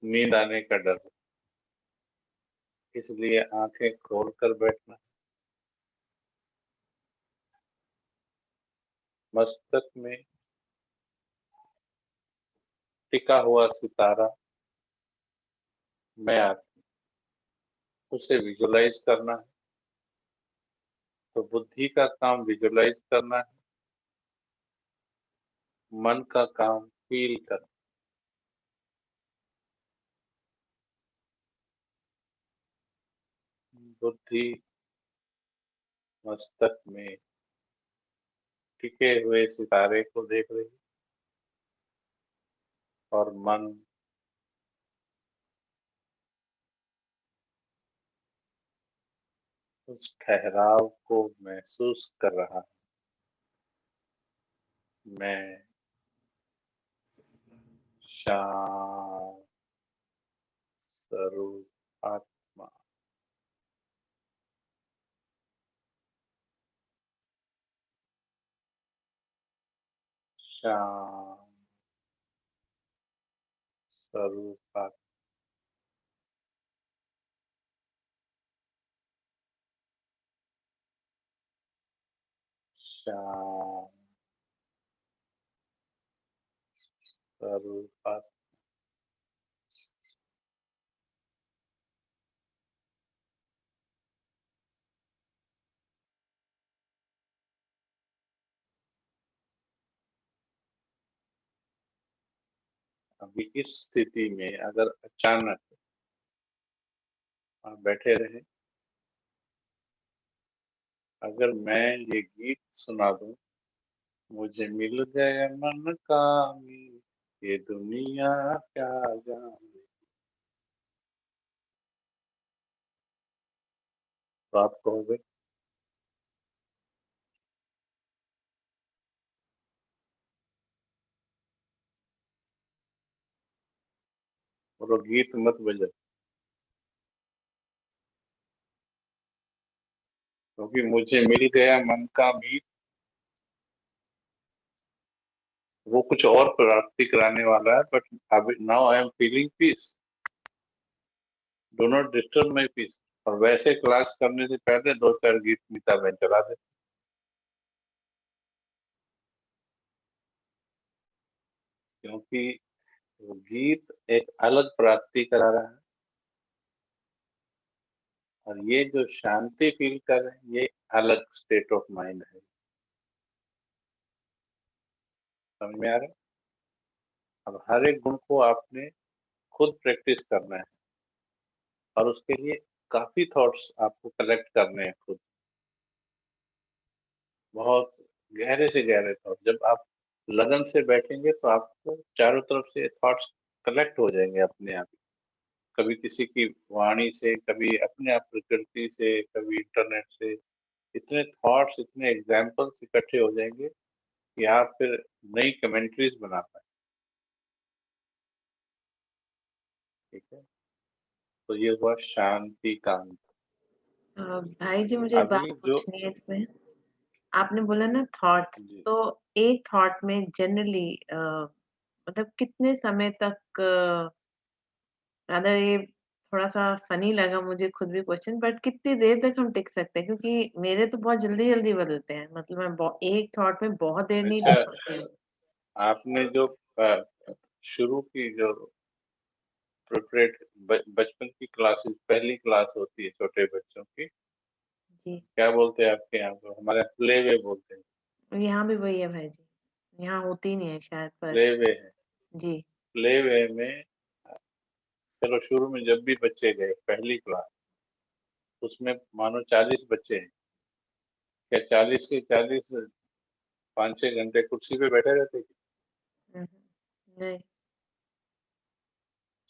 नींद आने का डर, इसलिए आंखें खोलकर बैठना। मस्तक में टिका हुआ सितारा मैं आत्मा, उसे विजुलाइज करना है। तो बुद्धि का काम विजुलाइज करना है, मन का काम फील करना। बुद्धि मस्तक में टिके हुए सितारे को देख रही और मन उस ठहराव को महसूस कर रहा है। मैं शांत स्वरूप आत्मा, शांत स्वरूप आत्मा, शांत स्वरूप आत्मा। अभी इस स्थिति में अगर अचानक आप बैठे रहे, अगर मैं ये गीत सुना दूं, मुझे मिल गया मन का मीत, ये दुनिया क्या जाने, तो आप कहोगे वो गीत मत बजा, क्योंकि मुझे मिल गया मन का मीत, वो कुछ और प्राप्ति कराने वाला है, बट अभी now I am feeling peace, do not disturb my peace. और वैसे क्लास करने से पहले 2-4 गीत मीता बहन चला दे, क्योंकि वो गीत एक अलग प्राप्ति करा रहा है, और ये जो शांति फील कर रहे हैं ये अलग स्टेट ऑफ माइंड है। समझ में आ रहा है? अब हर एक गुण को आपने खुद प्रैक्टिस करना है, और उसके लिए काफी थॉट्स आपको कलेक्ट करने हैं खुद, बहुत गहरे से गहरे थॉट। जब आप लगन से बैठेंगे तो आपको चारों तरफ से थॉट्स कलेक्ट हो जाएंगे अपने आप ही। कभी किसी की वाणी से, कभी अपने आप प्रकृति से, कभी इंटरनेट से, इतने थॉट्स, इतने एग्जाम्पल्स इकट्ठे हो जाएंगे कि आप फिर नई कमेंट्रीज बना पाए। ठीक है, तो ये हुआ शांति का अंत। भाई जी मुझे एक बात अभी जो पूछनी है इसमें। आपने बोला ना थॉट्स, जी, तो एक थॉट में जनरली मतलब कितने समय तक, अगर ये थोड़ा-सा फनी लगा मुझे खुद भी क्वेश्चन, बट कितनी देर तक हम टिक सकते हैं? क्योंकि मेरे तो बहुत जल्दी-जल्दी बदलते हैं, मतलब मैं एक थॉट में बहुत देर नहीं अच्छा, टिक पाती हूँ। आपने जो शुरू की जो प्रिपरेट बचपन की क्लासेस, पहली क्लास होती है छोटे बच्चों की, जी, क्या बोलते हैं आपके यहाँ पे? हमारे यहाँ प्ले वे बोलते हैं। यहाँ भी वही है भाई जी। यहाँ होती नहीं है शायद, पर प्ले वे है। जी, प्ले वे में चलो शुरू में जब भी बच्चे गए पहली क्लास, उसमें मानो 40 बच्चे हैं, क्या 40 के 40 5-6 घंटे कुर्सी पे बैठे रहते? हुँ, हुँ। नहीं,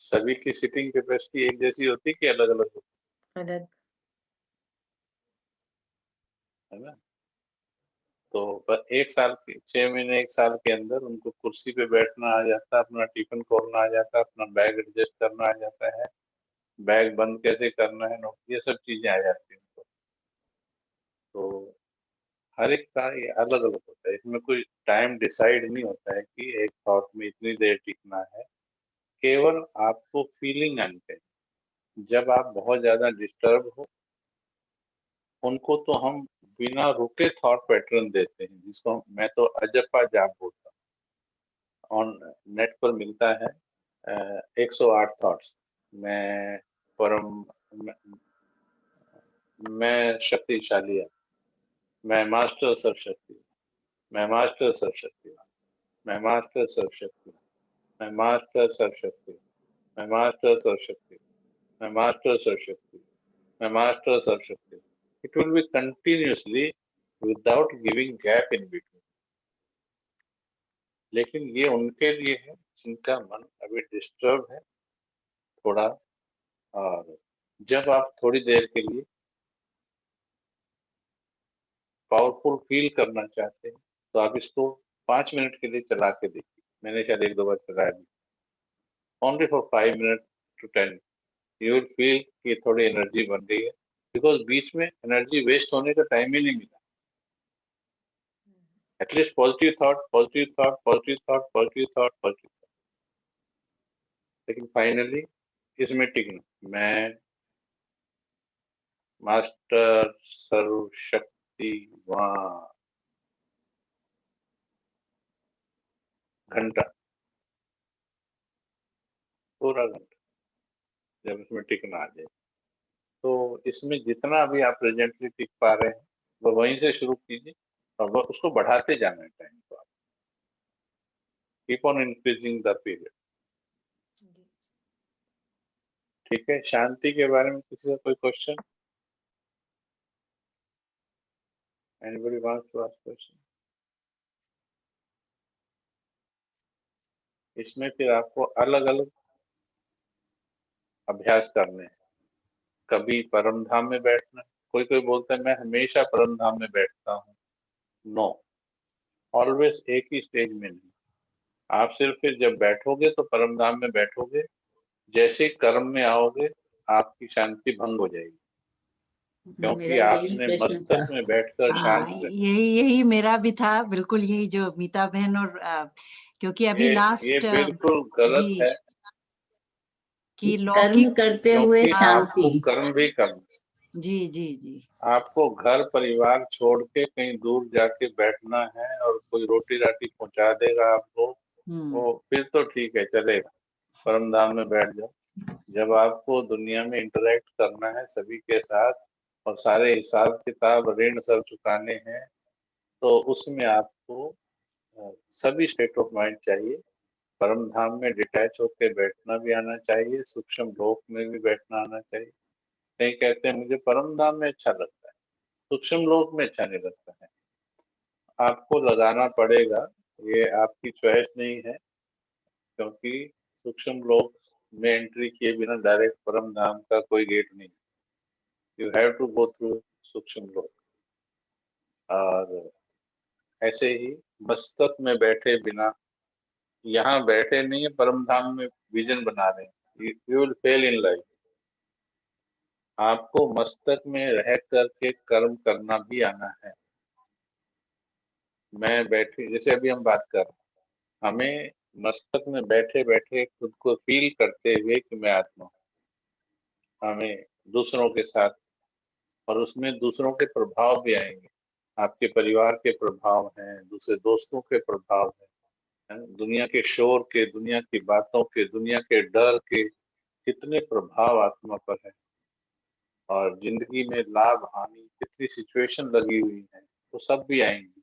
सभी की सिटिंग कैपेसिटी एक जैसी होती कि अलग अलग होती अलग। है ना? तो बस 1 साल के 6 महीने 1 साल के अंदर उनको कुर्सी पे बैठना आ जाता, अपना टिफिन खोलना आ जाता, अपना बैग एडजस्ट करना आ जाता है, बैग बंद कैसे करना है, नोट, ये सब चीजें आ जाती हैं उनको। तो हर एक का ये अलग अलग होता है, इसमें कोई टाइम डिसाइड नहीं होता है कि एक थॉट में इतनी देर टिकना है। केवल आपको फीलिंग आनी चाहिए। जब आप बहुत ज्यादा डिस्टर्ब हो, उनको तो हम बिना रुके थॉट पैटर्न देते हैं, जिसको मैं तो अजपा जाप बोलता हूँ। ऑन नेट पर मिलता है 108 थॉट्स। मैं परम, मैं, मैं शक्तिशाली हूँ, मैं मास्टर सर्वशक्ति हूँ, मैं मास्टर सर्वशक्ति हूँ, मैं मास्टर सर्वशक्ति हूँ, मैं मास्टर सर्वशक्ति हूँ, मैं मास्टर सर्वशक्ति हूँ, मैं मास्टर सर्वशक्ति हूँ, मैं मास्टर सर्वशक्ति हूँ। It will be continuously without giving gap in between. लेकिन ये उनके लिए है जिनका मन अभी डिस्टर्ब है थोड़ा। और जब आप थोड़ी देर के लिए पावरफुल फील करना चाहते हैं तो आप इसको 5 मिनट के लिए चला के देखिए। मैंने शायद 1-2 बार चलाया भी। Only for 5 minute to 10 you will feel कि थोड़ी एनर्जी बन गई है, बिकॉज बीच में एनर्जी वेस्ट होने का टाइम ही नहीं मिला। At least positive thought, positive thought, positive thought, positive thought, positive thought. लेकिन फाइनली इसमें टिकना, मैं मास्टर सर्वशक्तिवान, घंटा, पूरा घंटा, जब इसमें टिकना आ जाए तो इसमें जितना भी आप प्रेजेंटली टिक पा रहे हैं वो वहीं से शुरू कीजिए, और वो उसको बढ़ाते जाना है टाइम को। आप keep on increasing the period. जी। ठीक है, शांति के बारे में किसी का कोई question? Anybody wants to ask question? इसमें फिर आपको अलग अलग अभ्यास करने हैं। कभी परम धाम में बैठना, कोई कोई बोलता है मैं हमेशा परम धाम में बैठता हूँ। नो, ऑलवेज एक ही स्टेज में नहीं। आप सिर्फ फिर जब बैठोगे तो परम धाम में बैठोगे, जैसे कर्म में आओगे आपकी शांति भंग हो जाएगी, मेरा क्योंकि यही आपने प्रश्न था। मस्तक में बैठकर हाँ, शांत यही यही मेरा भी था, बिल्कुल यही जो मीता बहन और क्योंकि अभी ये लास्ट बिल्कुल गलत जी है, कि कर्म लौकिक करते हुए क्योंकि आपको शांति। कर्म भी करना, जी जी जी आपको घर परिवार छोड़ के कहीं दूर जाके बैठना है और कोई रोटी राटी पहुंचा देगा आपको, वो फिर तो ठीक है, चलेगा, परम धाम में बैठ जाओ। जब आपको दुनिया में इंटरेक्ट करना है सभी के साथ और सारे हिसाब किताब ऋण सब चुकाने हैं, तो उसमें आपको सभी स्टेट ऑफ माइंड चाहिए। परम धाम में डिटैच होकर बैठना भी आना चाहिए, सूक्ष्म लोक में भी बैठना आना चाहिए। कहीं कहते हैं मुझे परम धाम में अच्छा लगता है, सूक्ष्म लोक में अच्छा नहीं लगता है। आपको लगाना पड़ेगा, ये आपकी चॉइस नहीं है, क्योंकि सूक्ष्म लोक में एंट्री किए बिना डायरेक्ट परम धाम का कोई गेट नहीं। You have to go through सूक्ष्म लोक। और ऐसे ही मस्तक में बैठे बिना, यहाँ बैठे नहीं है, परम धाम में विजन बना रहे हैं, you will fail in life. आपको मस्तक में रह करके कर्म करना भी आना है। मैं बैठे, जैसे अभी हम बात कर रहे हैं, हमें मस्तक में बैठे बैठे खुद को फील करते हुए कि मैं आत्मा हूं। हमें दूसरों के साथ, और उसमें दूसरों के प्रभाव भी आएंगे, आपके परिवार के प्रभाव हैं, दूसरे दोस्तों के प्रभाव हैं, दुनिया के शोर के, दुनिया की बातों के, दुनिया के डर के कितने प्रभाव आत्मा पर है। और जिंदगी में लाभ हानि कितनी सिचुएशन लगी हुई है, वो सब भी आएंगी,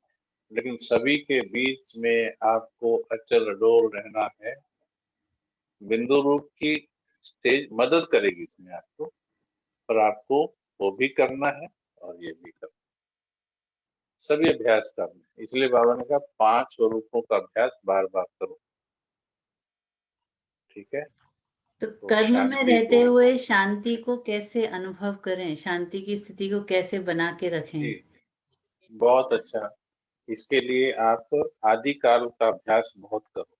लेकिन सभी के बीच में आपको अचल अडोल रहना है। बिंदु रूप की स्टेज मदद करेगी इसमें आपको, पर आपको वो भी करना है और ये भी करना है, सभी अभ्यास करना है। इसलिए बाबा ने कहा 5 स्वरूपों का अभ्यास बार बार करो, ठीक है। तो तो कर्म में शांति रहते को, हुए शांति को कैसे अनुभव करें, शांति की स्थिति को कैसे बना के रखें? जी बहुत अच्छा। इसके लिए आप आदिकाल का अभ्यास बहुत करो।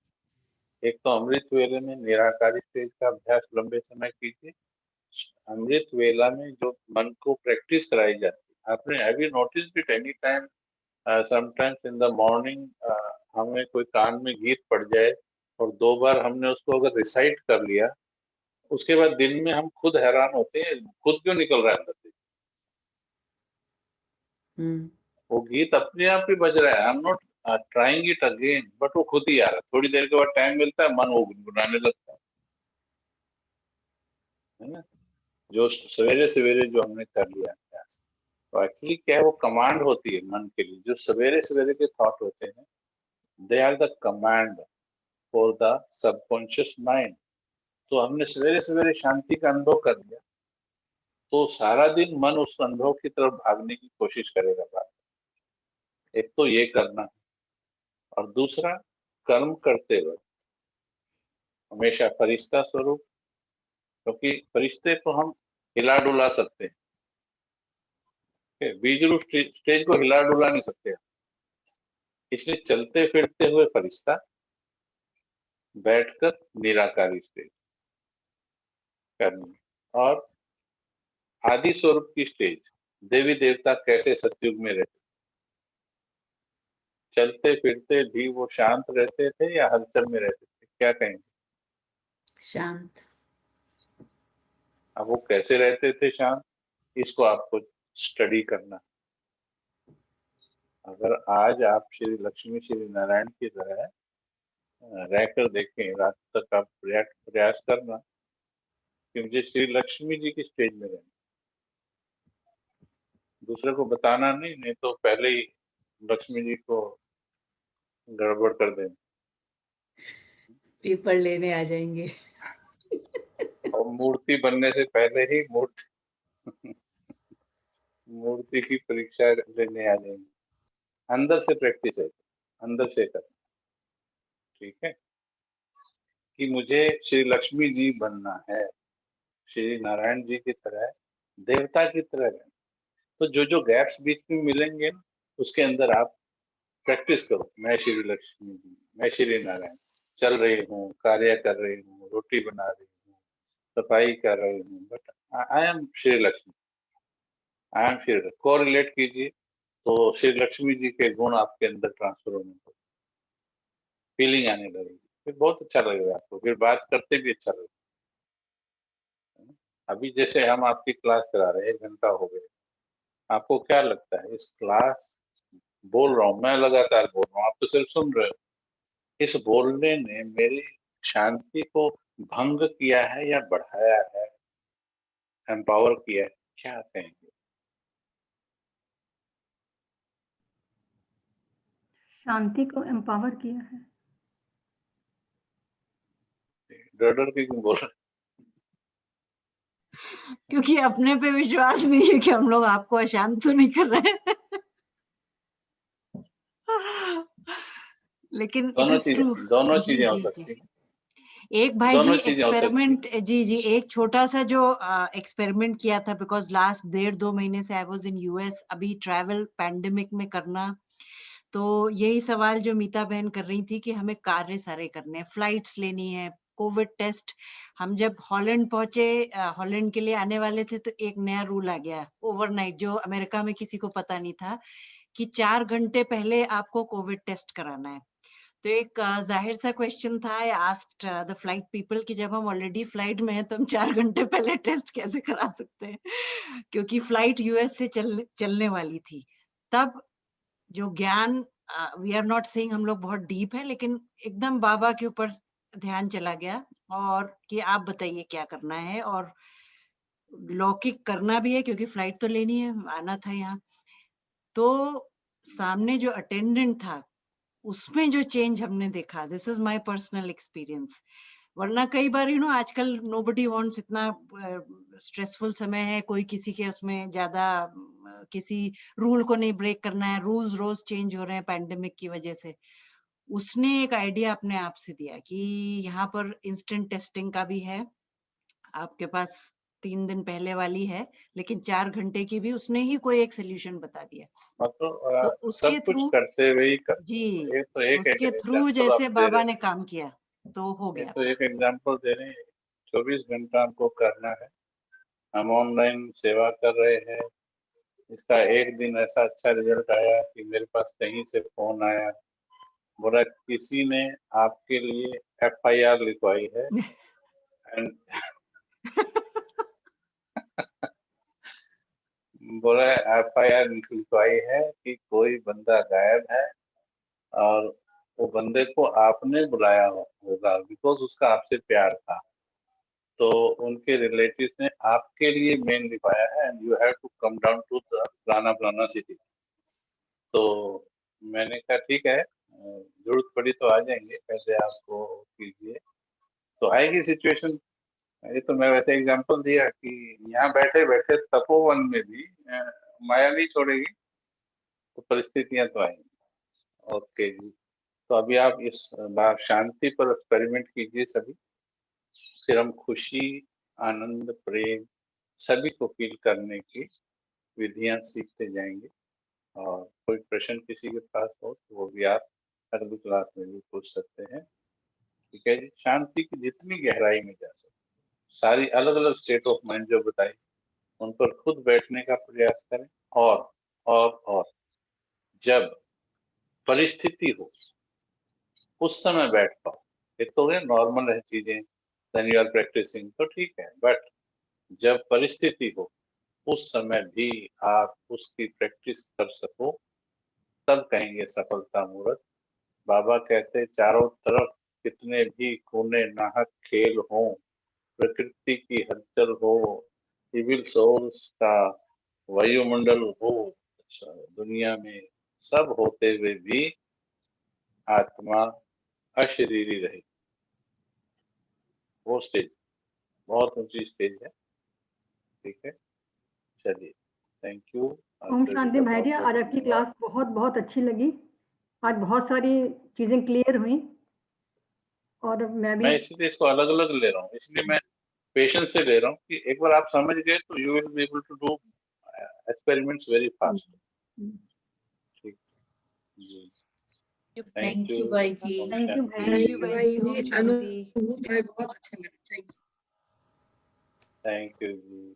एक तो अमृत वेले में निराकारी स्टेज का अभ्यास लंबे समय कीजिए। अमृत वेला में जो मन को प्रैक्टिस कराई जाती है, आपने have you notice it any time, sometimes in the morning हमें कोई कान में गीत पड़ जाए और 2 बार हमने उसको अगर रिसाइट कर लिया, उसके बाद दिन में हम खुद हैरान होते हैं खुद क्यों निकल रहा है अंदर से। वो गीत अपने आप ही बज रहा है, आई am not trying it again, but वो खुद ही आ रहा है। थोड़ी देर के बाद टाइम मिलता है, मन वो गुनगुनाने लगता है ना। जो सवेरे सवेरे जो हमने कर लिया अभ्यास, तो एक्चुअली क्या है, वो कमांड होती है मन के लिए। जो सवेरे सवेरे के थॉट होते हैं, they are the command for the subconscious mind. तो हमने सवेरे सवेरे शांति का अनुभव कर लिया, तो सारा दिन मन उस अनुभव की तरफ भागने की कोशिश करेगा बात। एक तो ये करना है, और दूसरा कर्म करते वक्त हमेशा फरिश्ता स्वरूप, क्योंकि फरिश्ते को हम हिला डुला सकते हैं, बीजरू स्टेज को हिला डुला नहीं सकते। इसलिए चलते फिरते हुए फरिश्ता, बैठकर निराकारी स्टेज करनी, और आदि स्वरूप की स्टेज, देवी देवता कैसे सतयुग में रहते, चलते फिरते भी वो शांत रहते थे या हलचल में रहते थे, क्या कहेंगे? शांत। अब वो कैसे रहते थे शांत, इसको आपको स्टडी करना। अगर आज आप श्री लक्ष्मी श्री नारायण की तरह रहकर देखें, रात तक आप प्रयास करना कि मुझे श्री लक्ष्मी जी की स्टेज में रहना, दूसरे को बताना नहीं, नहीं तो पहले ही लक्ष्मी जी को गड़बड़ कर देना। पेपर लेने आ जाएंगे। और मूर्ति बनने से पहले ही मूर्ति की परीक्षा लेने आ जाएंगे। अंदर से प्रैक्टिस है, अंदर से कर, ठीक है, कि मुझे श्री लक्ष्मी जी बनना है, श्री नारायण जी की तरह, देवता की तरह रहना। तो जो जो गैप्स बीच में मिलेंगे, उसके अंदर आप प्रैक्टिस करो। मैं श्री लक्ष्मी जी, मैं श्री नारायण, चल रही हूँ, कार्य कर रही हूँ, रोटी बना रही हूँ, सफाई कर रही हूँ, but I am Shri Lakshmi, I am Shri. Correlate कीजिए, तो श्री लक्ष्मी जी के गुण आपके अंदर ट्रांसफर होने को। फीलिंग आने लगेगी, फिर बहुत अच्छा लगेगा आपको, फिर बात करते भी अच्छा लगेगा। अभी जैसे हम आपकी क्लास करा रहे हैं, 1 घंटा हो गया, आपको क्या लगता है इस क्लास, बोल रहा हूँ मैं, लगातार बोल रहा हूँ, आप तो सिर्फ सुन रहे हो, इस बोलने ने मेरी शांति को भंग किया है या बढ़ाया है, एम्पावर किया है, क्या कहेंगे? शांति को एम्पावर किया है। डर डर के क्यों बोल रहे क्योंकि अपने पे विश्वास नहीं है कि हम लोग आपको अशांत तो नहीं कर रहे हैं। लेकिन इट दोनों इज चीजें, ट्रू। दोनों जी चीजें हो जी सकती जी। हैं, एक भाई जी दोनों चीजें हो सकती हैं। एक्सपेरिमेंट, जी जी, एक छोटा सा जो एक्सपेरिमेंट किया था, बिकॉज लास्ट 1.5-2 महीने से आई वाज इन यूएस, अभी ट्रैवल पैंडेमिक में करना, तो यही सवाल जो मीता बहन कर रही थी कि हमें कार्य सारे करने हैं, फ्लाइट्स लेनी है, कोविड टेस्ट। हम जब हॉलैंड पहुंचे, हॉलैंड के लिए आने वाले थे, तो एक नया रूल आ गया ओवरनाइट, जो अमेरिका में किसी को पता नहीं था, कि 4 घंटे पहले आपको कोविड टेस्ट कराना है। तो एक जाहिर सा क्वेश्चन था, I asked the flight people कि जब हम ऑलरेडी फ्लाइट में हैं तो हम 4 घंटे पहले टेस्ट कैसे करा सकते हैं, क्योंकि फ्लाइट यूएस से चलने वाली थी। तब जो ज्ञान, वी आर नॉट सेइंग हम लोग बहुत डीप है, लेकिन एकदम बाबा के ऊपर ध्यान चला गया, और कि आप बताइए क्या करना है, और लौकिक करना भी है क्योंकि फ्लाइट तो लेनी है, आना था यहाँ। तो सामने जो अटेंडेंट था, उसमें जो चेंज हमने देखा, this is my personal experience. वरना कई बार आजकल नोबडी वांट्स, इतना स्ट्रेसफुल समय है, कोई किसी के उसमें ज्यादा किसी रूल को नहीं ब्रेक करना है, रूल्स रोज चेंज हो रहे हैं पैंडेमिक की वजह से। उसने एक आइडिया अपने आप से दिया कि यहाँ पर इंस्टेंट टेस्टिंग का भी है, आपके पास 3 दिन पहले वाली है, लेकिन 4 घंटे की भी, उसने ही कोई एक सोल्यूशन बता दिया। तो मतलब उसके सब कुछ थ्रू, करते हुए ही जी, ये तो एक उसके थ्रू एग्जाम्पल आप जैसे दे रहे बाबा हैं, ने काम किया तो हो ये गया। तो एक एग्जाम्पल दे रहे हैं, 24 घंटा हमको करना है, हम ऑनलाइन सेवा कर रहे हैं, इसका एक दिन ऐसा अच्छा रिजल्ट आया कि मेरे पास कहीं से फोन आया, बोला किसी ने आपके लिए FIR लिखवाई है, एंड बोला FIR लिखवाई है कि कोई बंदा गायब है, और वो बंदे को आपने बुलाया होगा बिकॉज उसका आपसे प्यार था, तो उनके रिलेटिव्स ने आपके लिए मेल लिखवाया है, and you have to come down to the फलाना फलाना सिटी। तो मैंने कहा ठीक है, जरूरत पड़ी तो आ जाएंगे, पहले आपको कीजिए, तो आएगी सिचुएशन। ये तो मैं वैसे एग्जांपल दिया कि यहाँ बैठे बैठे तपोवन में भी माया नहीं छोड़ेगी, तो परिस्थितियां तो आएंगी। ओके जी, तो अभी आप इस बार शांति पर एक्सपेरिमेंट कीजिए सभी, फिर हम खुशी, आनंद, प्रेम सभी को फील करने की विधियां सीखते जाएंगे। और कोई प्रश्न किसी के पास हो तो वो भी आप अगली क्लास में भी पूछ सकते हैं। ठीक है जी, शांति की जितनी गहराई में जा सकते, सारी अलग अलग स्टेट ऑफ माइंड जो बताई, उन पर खुद बैठने का प्रयास करें, और जब परिस्थिति हो उस समय बैठ पाओ। ये तो है नॉर्मल है चीजें, देन यू आर प्रैक्टिसिंग तो ठीक है, बट जब परिस्थिति हो उस समय भी आप उसकी प्रैक्टिस कर सको, तब कहेंगे सफलता मूर्त। बाबा कहते चारों तरफ कितने भी कोने नाहक खेल हो, प्रकृति की हलचल हो, सिविल सोल्स का वायुमंडल हो दुनिया में, सब होते हुए भी आत्मा अशरीरी रहे। वो स्टेज बहुत ऊंची स्टेज है। ठीक है, चलिए, थैंक यू। ओम शांति भाई जी, आज आपकी क्लास बहुत बहुत अच्छी लगी। आज बहुत सारी चीजें क्लियर हुई, और मैं इसलिए इसको अलग अलग ले रहा हूँ, इसलिए मैं पेशेंस से ले रहा हूँ कि एक बार आप समझ गए तो you will be able to do experiments very fast. ठीक जी, थैंक यू भाई जी। थैंक यू भाई थैंक जी। यू भाई जी, ओम शांति। अनुभव बहुत अच्छा लगा। Thank you. Thank you ji.